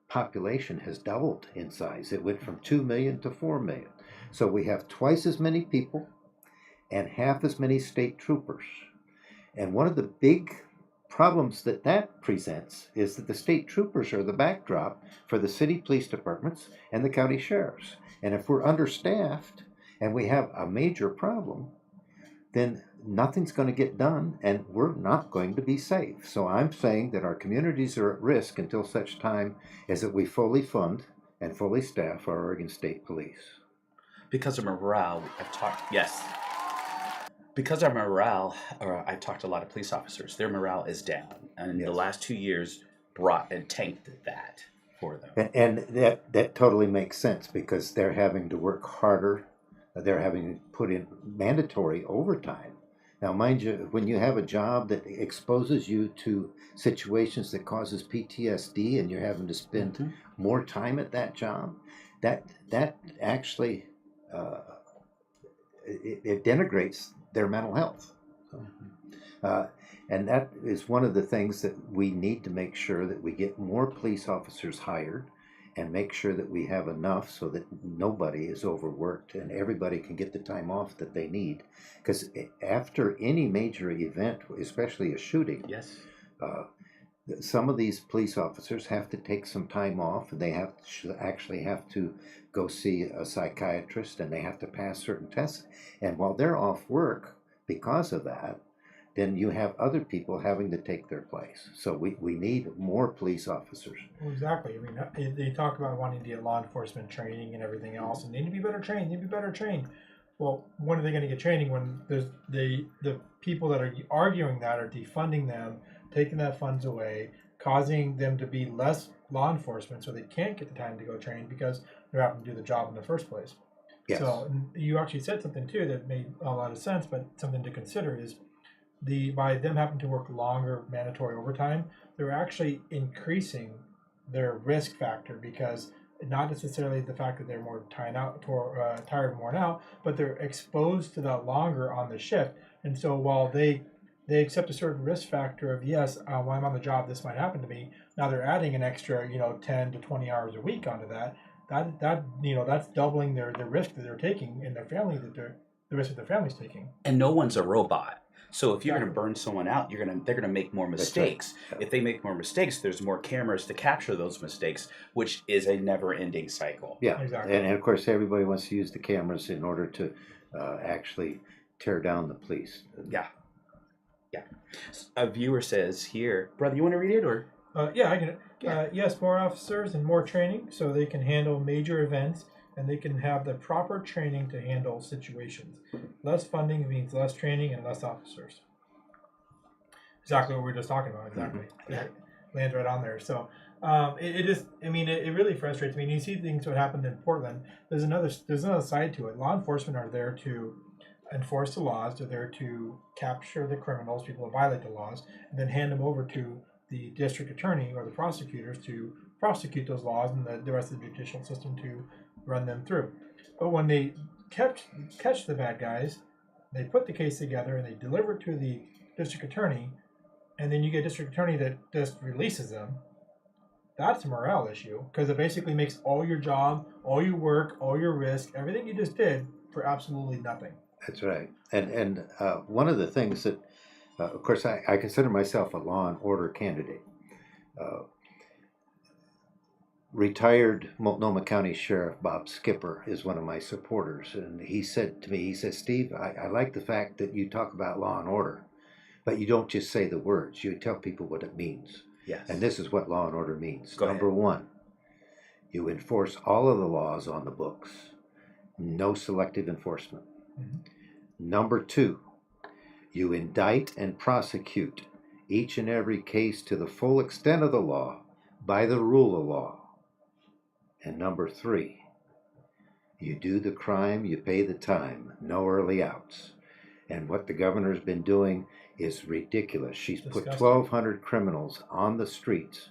population has doubled in size. It went from 2 million to 4 million. So we have twice as many people and half as many state troopers. And one of the big problems that presents is that the state troopers are the backdrop for the city police departments and the county sheriffs. And if we're understaffed and we have a major problem, then nothing's going to get done and we're not going to be safe. So I'm saying that our communities are at risk until such time as that we fully fund and fully staff our Oregon State Police. Because of morale, I've talked to a lot of police officers. Their morale is down. And the last 2 years brought and tanked that for them. And that totally makes sense, because they're having to work harder. They're having to put in mandatory overtime. Now, mind you, when you have a job that exposes you to situations that causes PTSD and you're having to spend more time at that job, that actually it denigrates their mental health. And that is one of the things that we need to make sure that we get more police officers hired and make sure that we have enough so that nobody is overworked and everybody can get the time off that they need. Because after any major event, especially a shooting, some of these police officers have to take some time off, and they actually have to go see a psychiatrist, and they have to pass certain tests. And while they're off work because of that, then you have other people having to take their place. So we need more police officers. Well, exactly. I mean, they talk about wanting to get law enforcement training and everything else, and they need to be better trained. Well, when are they going to get training when there's the people that are arguing that are defunding them, taking that funds away, causing them to be less law enforcement, so they can't get the time to go train because they're having to do the job in the first place. Yes. So you actually said something too that made a lot of sense, but something to consider is by them having to work longer mandatory overtime, they're actually increasing their risk factor, because not necessarily the fact that they're more tired and worn out, but they're exposed to that longer on the shift. And so while they accept a certain risk factor of, yes, while I'm on the job, this might happen to me, now they're adding an extra 10 to 20 hours a week onto that. That's doubling their risk that they're taking, and their family the risk that their family's taking. And no one's a robot. So if you're going to burn someone out, they're going to make more mistakes. Right. Yeah. If they make more mistakes, there's more cameras to capture those mistakes, which is a never-ending cycle. Yeah, exactly. And of course, everybody wants to use the cameras in order to actually tear down the police. Yeah. A viewer says here, brother, you want to read it or? Yeah, I get it. Yes, more officers and more training so they can handle major events, and they can have the proper training to handle situations. Less funding means less training and less officers. Exactly what we were just talking about. Exactly. Yeah. Lands right on there. So It just, I mean, it really frustrates me. And you see things what happened in Portland. There's another side to it. Law enforcement are there to enforce the laws. They're there to capture the criminals, people who violate the laws, and then hand them over to the district attorney or the prosecutors to prosecute those laws, and the rest of the judicial system to run them through. But when they catch the bad guys, they put the case together and they deliver it to the district attorney, and then you get a district attorney that just releases them. That's a morale issue, because it basically makes all your job, all your work, all your risk, everything you just did for absolutely nothing. That's right. And one of the things that, of course, I consider myself a law and order candidate. Retired Multnomah County Sheriff Bob Skipper is one of my supporters, and he said to me, he says, Steve, I like the fact that you talk about law and order, but you don't just say the words, you tell people what it means. Yes. And this is what law and order means. Go Number ahead. one, you enforce all of the laws on the books, no selective enforcement. Mm-hmm. Number two, you indict and prosecute each and every case to the full extent of the law by the rule of law. And number three, you do the crime, you pay the time, no early outs. And what the governor's been doing is ridiculous. She's put 1,200 criminals on the streets,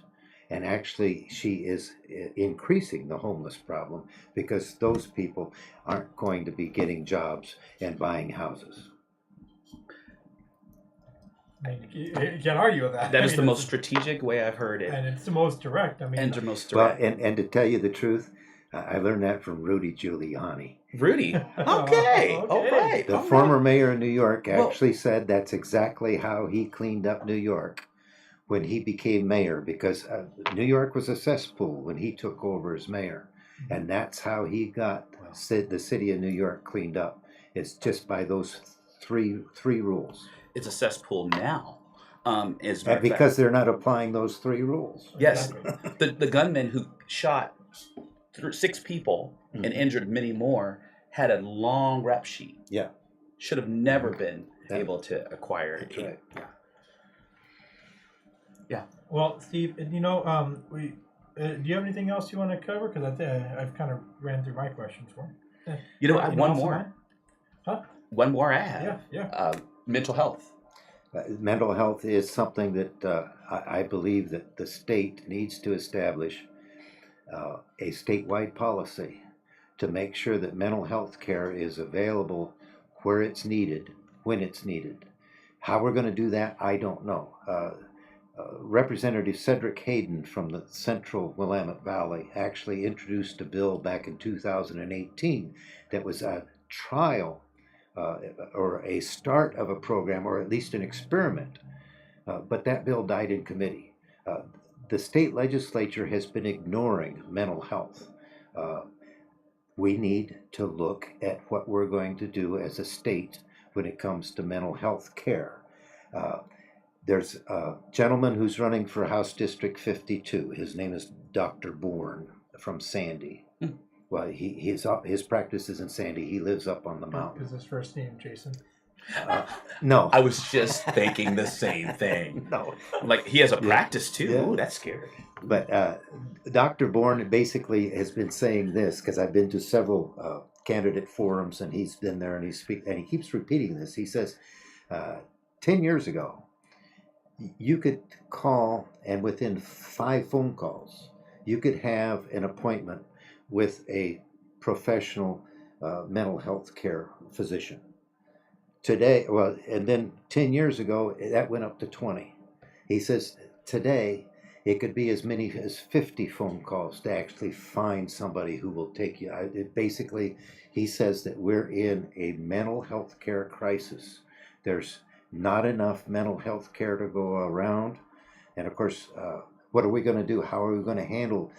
and actually she is increasing the homeless problem because those people aren't going to be getting jobs and buying houses. I mean, you can't argue with that. That is the most strategic way I've heard it. And it's the most direct. I mean, And the most direct. Well, and to tell you the truth, I learned that from Rudy Giuliani. Rudy. Okay. All right. The former mayor of New York actually said that's exactly how he cleaned up New York when he became mayor, because New York was a cesspool when he took over as mayor. And that's how he got the city of New York cleaned up. It's just by those three rules. It's a cesspool now. Because they're not applying those three rules. Yes. The gunman who shot 6 people and injured many more had a long rap sheet. Yeah. Should have never been able to acquire it. Right. Yeah. Well, Steve, do you have anything else you want to cover? Because I've kind of ran through my questions for you. I have one more. Huh? One more I have. Yeah. Mental health. Mental health is something that I believe that the state needs to establish a statewide policy to make sure that mental health care is available where it's needed, when it's needed. How we're going to do that, I don't know. Representative Cedric Hayden from the central Willamette Valley actually introduced a bill back in 2018 that was a trial or a start of a program, or at least an experiment, but that bill died in committee. The state legislature has been ignoring mental health. We need to look at what we're going to do as a state when it comes to mental health care. There's a gentleman who's running for House District 52. His name is Dr. Bourne from Sandy. Well, his practice is in Sandy. He lives up on the mountain. Is his first name Jason? No. I was just thinking the same thing. No. Like, he has a practice too. Yeah. Ooh, that's scary. But Dr. Bourne basically has been saying this, because I've been to several candidate forums, and he's been there, and he keeps repeating this. He says, 10 years ago, you could call, and within 5 phone calls, you could have an appointment with a professional mental health care physician. Today, and then 10 years ago, that went up to 20. He says today, it could be as many as 50 phone calls to actually find somebody who will take you. Basically, he says that we're in a mental health care crisis. There's not enough mental health care to go around. And of course, what are we going to do? How are we going to handle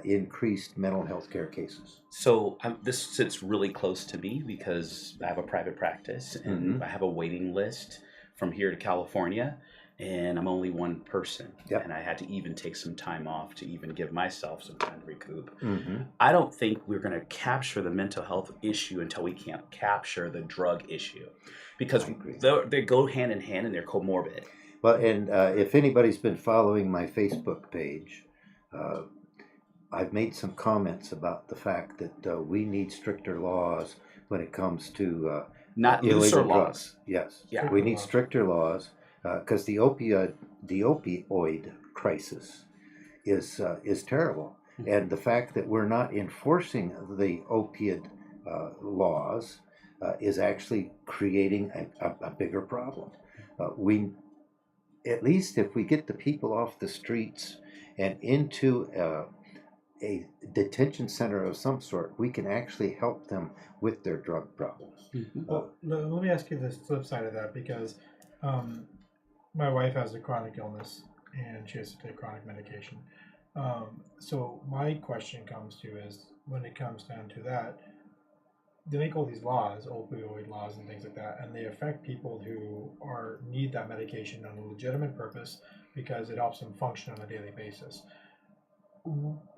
increased mental health care cases? So this sits really close to me because I have a private practice and I have a waiting list from here to California, and I'm only one person. Yep. And I had to even take some time off to even give myself some time to recoup. Mm-hmm. I don't think we're going to capture the mental health issue until we can't capture the drug issue, because they go hand in hand and they're comorbid. Well, and if anybody's been following my Facebook page, I've made some comments about the fact that we need stricter laws when it comes to Not looser illegal drugs. laws. Yes, Yeah. we need stricter laws because the opioid crisis is terrible, and the fact that we're not enforcing the opiate laws is actually creating a bigger problem. We At least if we get the people off the streets and into a detention center of some sort, we can actually help them with their drug problems. Well, let me ask you the flip side of that because my wife has a chronic illness and she has to take chronic medication. So my question comes to is when it comes down to that, they make all these laws, opioid laws and things like that, and they affect people who need that medication on a legitimate purpose because it helps them function on a daily basis.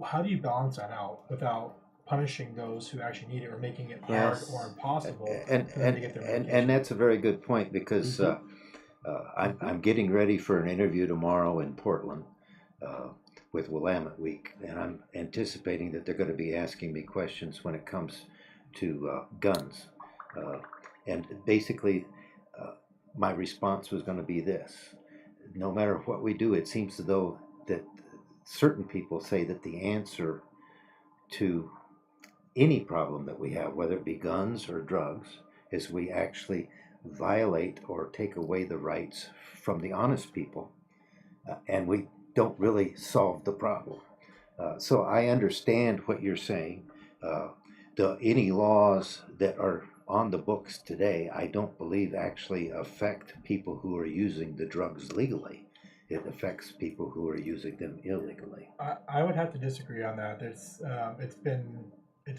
How do you balance that out without punishing those who actually need it or making it hard or impossible for them to get their medication? And that's a very good point because I'm getting ready for an interview tomorrow in Portland with Willamette Week, and I'm anticipating that they're going to be asking me questions when it comes to guns. And basically, my response was going to be this. No matter what we do, it seems as though that certain people say that the answer to any problem that we have, whether it be guns or drugs, is we actually violate or take away the rights from the honest people, and we don't really solve the problem. So I understand what you're saying. Any laws that are on the books today, I don't believe actually affect people who are using the drugs legally. It affects people who are using them illegally. I would have to disagree on that. It's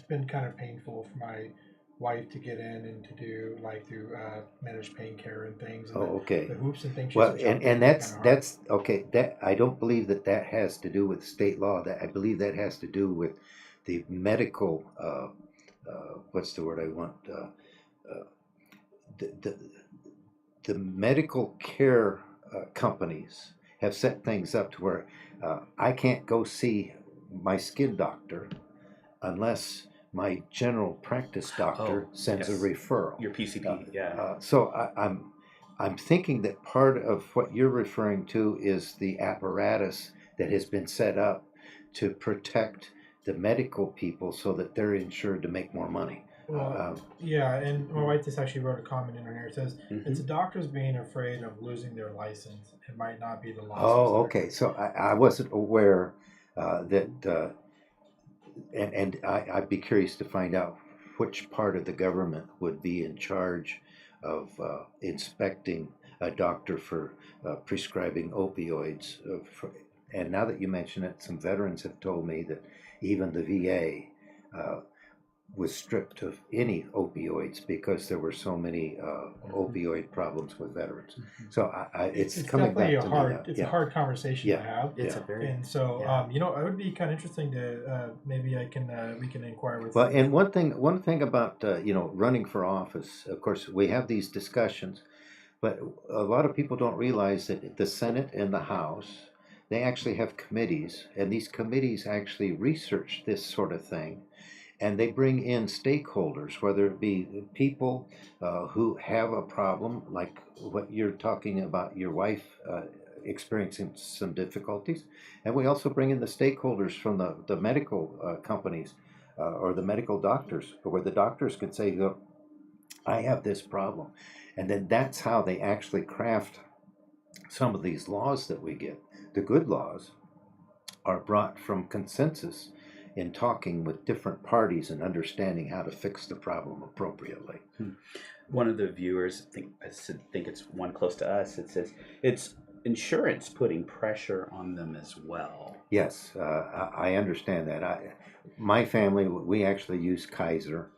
been kind of painful for my wife to get in and to do through managed pain care and things. And okay. The hoops and things. Well, and that's okay. That I don't believe that has to do with state law. That I believe that has to do with the medical. What's the word I want? The medical care companies have set things up to where I can't go see my skin doctor unless my general practice doctor sends a referral. Your PCP, yeah. So I'm thinking that part of what you're referring to is the apparatus that has been set up to protect the medical people so that they're insured to make more money. Well, yeah, and my wife just actually wrote a comment in here. It says it's the doctors being afraid of losing their license. It might not be the law. Oh, okay. So I wasn't aware that, and I'd be curious to find out which part of the government would be in charge of inspecting a doctor for prescribing opioids. And now that you mention it, some veterans have told me that even the VA was stripped of any opioids because there were so many opioid problems with veterans. So it's coming back to me. It's a hard conversation to have. It's a very, and so it would be kind of interesting to maybe we can inquire with. Well, and one thing about running for office, of course, we have these discussions, but a lot of people don't realize that the Senate and the House, they actually have committees, and these committees actually research this sort of thing. And they bring in stakeholders, whether it be people who have a problem, like what you're talking about, your wife experiencing some difficulties. And we also bring in the stakeholders from the medical companies or the medical doctors, where the doctors can say, look, I have this problem. And then that's how they actually craft some of these laws that we get. The good laws are brought from consensus in talking with different parties and understanding how to fix the problem appropriately. One of the viewers, I think it's one close to us, it says it's insurance putting pressure on them as well. Yes, I understand that. My family, we actually use Kaiser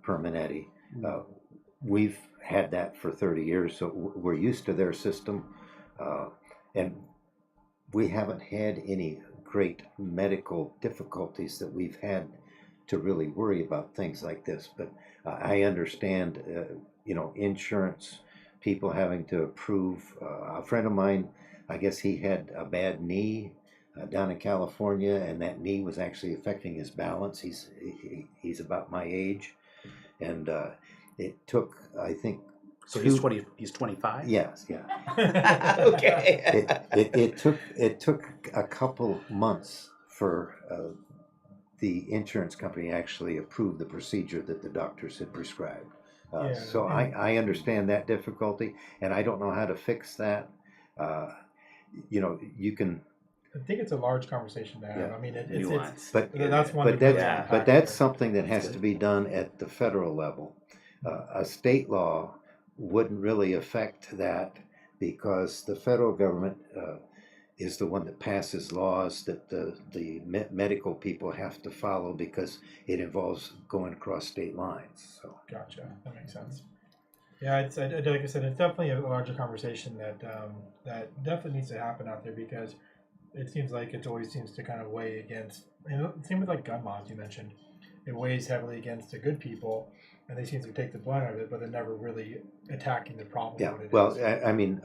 Permanente. We've had that for 30 years, so we're used to their system. And we haven't had any great medical difficulties that we've had to really worry about things like this. But I understand, insurance, people having to approve. A friend of mine, I guess he had a bad knee down in California, and that knee was actually affecting his balance. He's about my age, and it took, I think. So he's 20. He's 25. Yes, yeah. Okay. It took a couple months for the insurance company actually approved the procedure that the doctors had prescribed. So I understand that difficulty, and I don't know how to fix that. You can. I think it's a large conversation to have. Yeah. I mean, Nuance. But that's one. but that's something that has to be done at the federal level. A state law wouldn't really affect that because the federal government is the one that passes laws that the medical people have to follow because it involves going across state lines. So Gotcha. That makes sense. Yeah, like I said, it's definitely a larger conversation that that definitely needs to happen out there because it seems like it always seems to kind of weigh against. Same with like gun laws you mentioned. It weighs heavily against the good people, and they seem to take the brunt of it, but they're never really attacking the problem. yeah, What it well, is. I mean,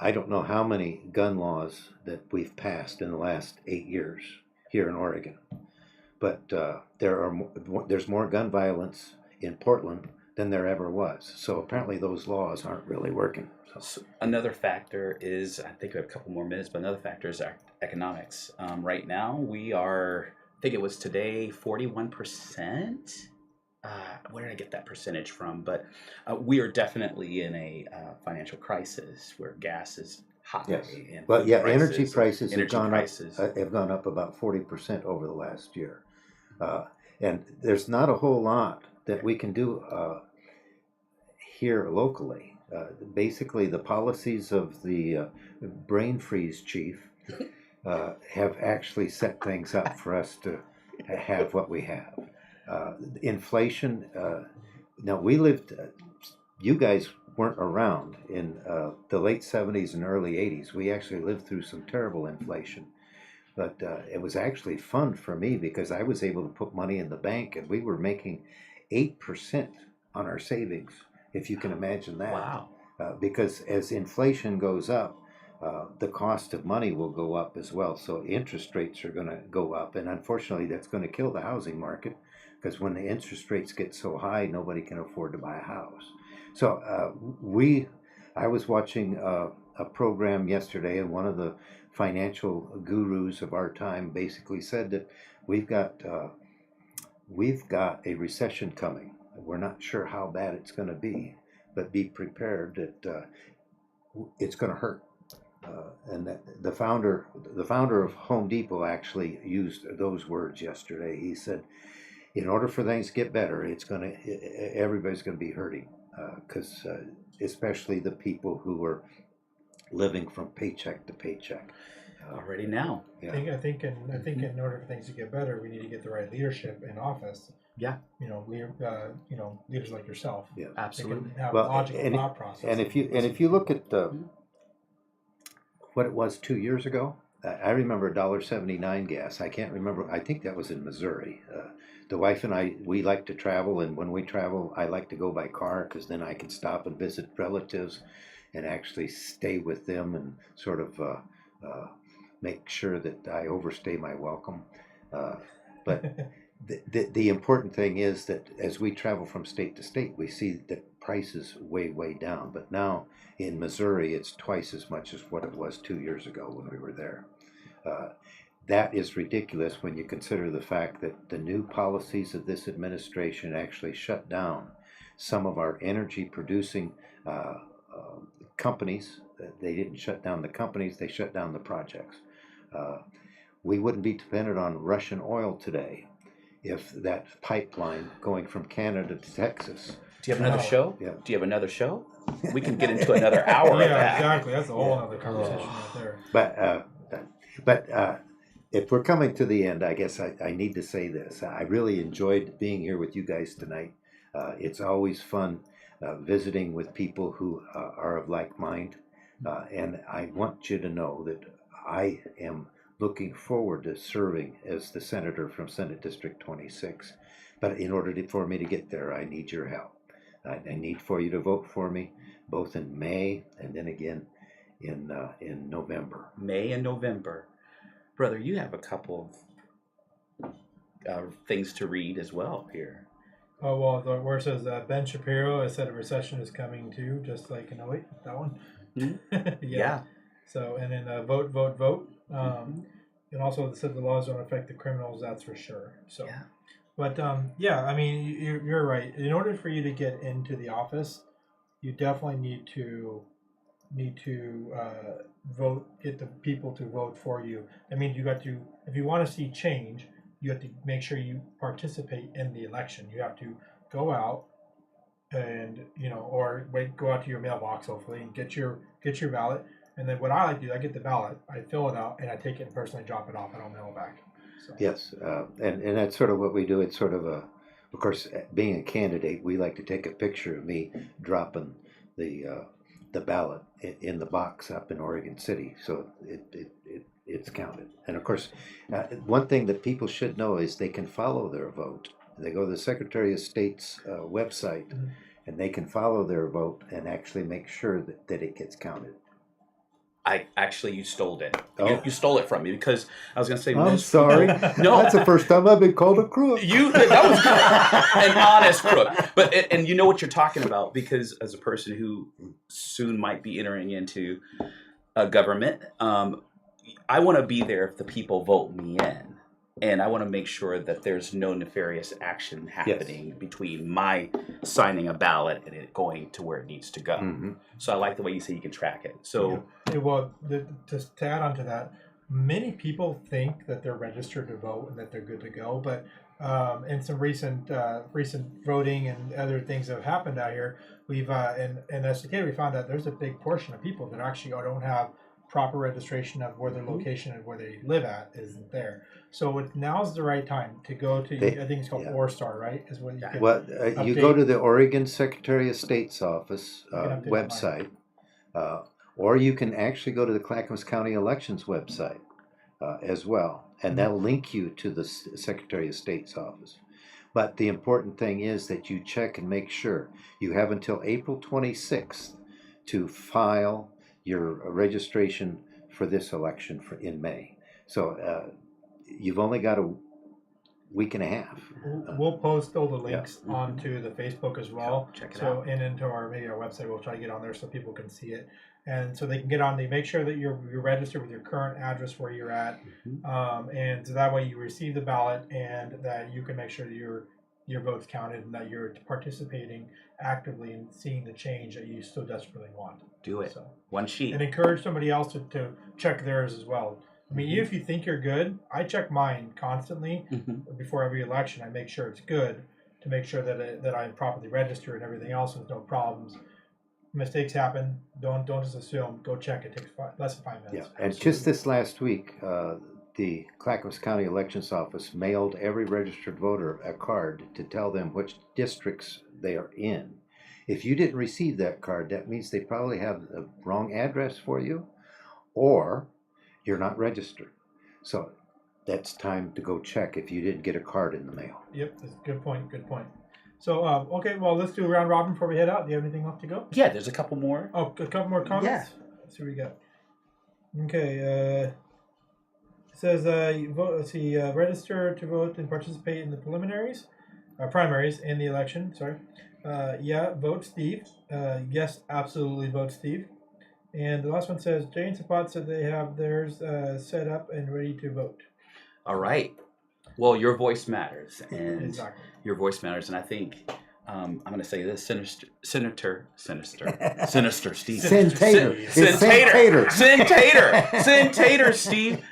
I don't know how many gun laws that we've passed in the last 8 years here in Oregon, but there's more gun violence in Portland than there ever was. So apparently those laws aren't really working. So another factor is, I think we have a couple more minutes, but another factor is our economics. Right now, we are, I think it was today, 41%. Where did I get that percentage from? But we are definitely in a financial crisis where gas is high. Yes. And But food yeah, prices, energy prices prices. have gone up about 40% over the last year. And there's not a whole lot that we can do here locally. Basically, the policies of the brain freeze chief have actually set things up for us to have what we have. Inflation, now we lived, you guys weren't around in the late 70s and early 80s. We actually lived through some terrible inflation. But it was actually fun for me because I was able to put money in the bank and we were making 8% on our savings, if you can imagine that. Wow. Because as inflation goes up, the cost of money will go up as well. So interest rates are going to go up. And unfortunately, that's going to kill the housing market because when the interest rates get so high, nobody can afford to buy a house. So I was watching a program yesterday, and one of the financial gurus of our time basically said that we've got a recession coming. We're not sure how bad it's going to be, but be prepared that it's going to hurt. And that the founder of Home Depot actually used those words yesterday. He said, in order for things to get better, everybody's going to be hurting, because especially the people who are living from paycheck to paycheck. Already now. Yeah. I think in order for things to get better, we need to get the right leadership in office. Yeah. Leaders like yourself. Yeah. Absolutely. Have logical thought process. And if you look at what it was 2 years ago, I remember $1.79 gas. I can't remember. I think that was in Missouri. The wife and I, we like to travel, and when we travel, I like to go by car because then I can stop and visit relatives and actually stay with them and sort of make sure that I overstay my welcome. But the important thing is that as we travel from state to state, we see that prices way down. But now in Missouri, it's twice as much as what it was 2 years ago when we were there. That is ridiculous when you consider the fact that the new policies of this administration actually shut down some of our energy producing companies. They didn't shut down the companies, they shut down the projects. We wouldn't be dependent on Russian oil today if that pipeline going from Canada to Texas. Do you have another show? Yeah. Do you have another show? We can get into another hour of that. Yeah, exactly. That's a whole other conversation right there. But if we're coming to the end, I guess I need to say this. I really enjoyed being here with you guys tonight. It's always fun visiting with people who are of like mind. And I want you to know that I am looking forward to serving as the senator from Senate District 26. But in order for me to get there, I need your help. I need for you to vote for me, both in May and then again in November. May and November. Brother, you have a couple of things to read as well here. Oh, well, where it says Ben Shapiro has said a recession is coming too, just like in 08, that one. Yeah. So, and then vote. And also it said the laws don't affect the criminals, that's for sure. So, Yeah. But I mean, you're right. In order for you to get into the office, you definitely need to vote, get the people to vote for you. I mean, you got to, if you want to see change, you have to make sure you participate in the election. You have to go out and go out to your mailbox hopefully and get your ballot. And then what I like to do, I get the ballot, I fill it out, and I take it and personally drop it off. I don't mail it back. So. Yes, and that's sort of what we do. It's sort of of course, being a candidate, we like to take a picture of me dropping the ballot in the box up in Oregon City, so it's counted. And of course, one thing that people should know is they can follow their vote. They go to the Secretary of State's website, and they can follow their vote and actually make sure that it gets counted. You stole it. Oh. You stole it from me because I was going to say. I'm sorry. No, that's the first time I've been called a crook. That was an honest crook. But and you know what you're talking about, because as a person who soon might be entering into a government, I want to be there if the people vote me in. And I want to make sure that there's no nefarious action happening between my signing a ballot and it going to where it needs to go. Mm-hmm. So I like the way you say you can track it. So, well, to add on to that, many people think that they're registered to vote and that they're good to go. But in some recent voting and other things that have happened out here, we've in SDK we found that there's a big portion of people that actually don't have proper registration of where their location and where they live at isn't there. So now's the right time to go to, I think it's called ORSTAR, right? Is what you can you go to the Oregon Secretary of State's office website, or you can actually go to the Clackamas County Elections website as well, and that'll link you to the Secretary of State's office. But the important thing is that you check and make sure you have until April 26th to file your registration for this election in May. So you've only got a week and a half. We'll post all the links onto the Facebook as well. Check it out. And into our website, we'll try to get on there so people can see it. And so they can get on there, make sure that you're registered with your current address where you're at. And so that way you receive the ballot and that you can make sure that your vote's counted and that you're participating actively in seeing the change that you so desperately want. Do it. So, one sheet. And encourage somebody else to check theirs as well. I mean, even if you think you're good, I check mine constantly before every election. I make sure it's good to make sure that I'm properly registered and everything else with no problems. Mistakes happen. Don't just assume. Go check. It takes less than 5 minutes. Yeah, and just this last week, the Clackamas County Elections Office mailed every registered voter a card to tell them which districts they are in. If you didn't receive that card, that means they probably have the wrong address for you, or you're not registered. So that's time to go check if you didn't get a card in the mail. Yep, that's a good point. So, okay, well, let's do a round robin before we head out. Do you have anything left to go? Yeah, there's a couple more. Oh, a couple more comments? Yeah. Let's see what we got. Okay, it says, register to vote and participate in the primaries in the election, sorry. Vote Steve. Yes, absolutely vote Steve. And the last one says, Jay and Sapat said they have theirs set up and ready to vote. All right. Well, your voice matters. And exactly. Your voice matters. And I think I'm going to say this, Sentator Steve. Sentator Steve.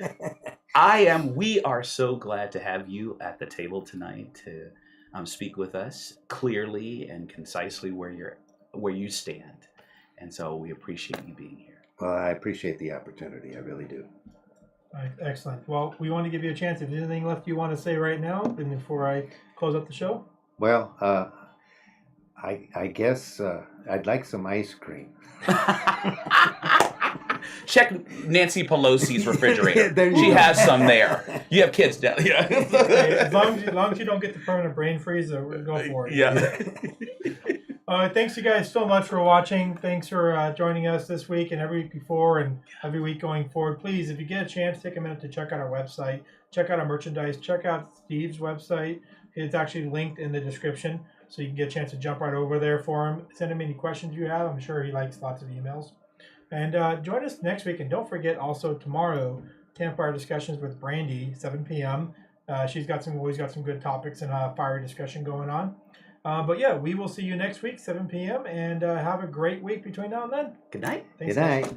We are so glad to have you at the table tonight to speak with us clearly and concisely where you stand. And so we appreciate you being here. Well, I appreciate the opportunity. I really do. All right, excellent. Well, we want to give you a chance. If there's anything left you want to say right now, and before I close up the show. Well, I guess I'd like some ice cream. Check Nancy Pelosi's refrigerator. She has some there. You have kids down here. As long as you don't get the permanent brain freeze, we're going for it. Yeah. Thanks you guys so much for watching. Thanks for joining us this week and every week before and every week going forward. Please, if you get a chance, take a minute to check out our website, check out our merchandise, check out Steve's website. It's actually linked in the description, so you can get a chance to jump right over there for him. Send him any questions you have. I'm sure he likes lots of emails. And join us next week. And don't forget also tomorrow, Campfire Discussions with Brandy, 7 p.m. She's always got some good topics and fiery discussion going on. But yeah, we will see you next week, 7 p.m. And have a great week between now and then. Good night. Good night.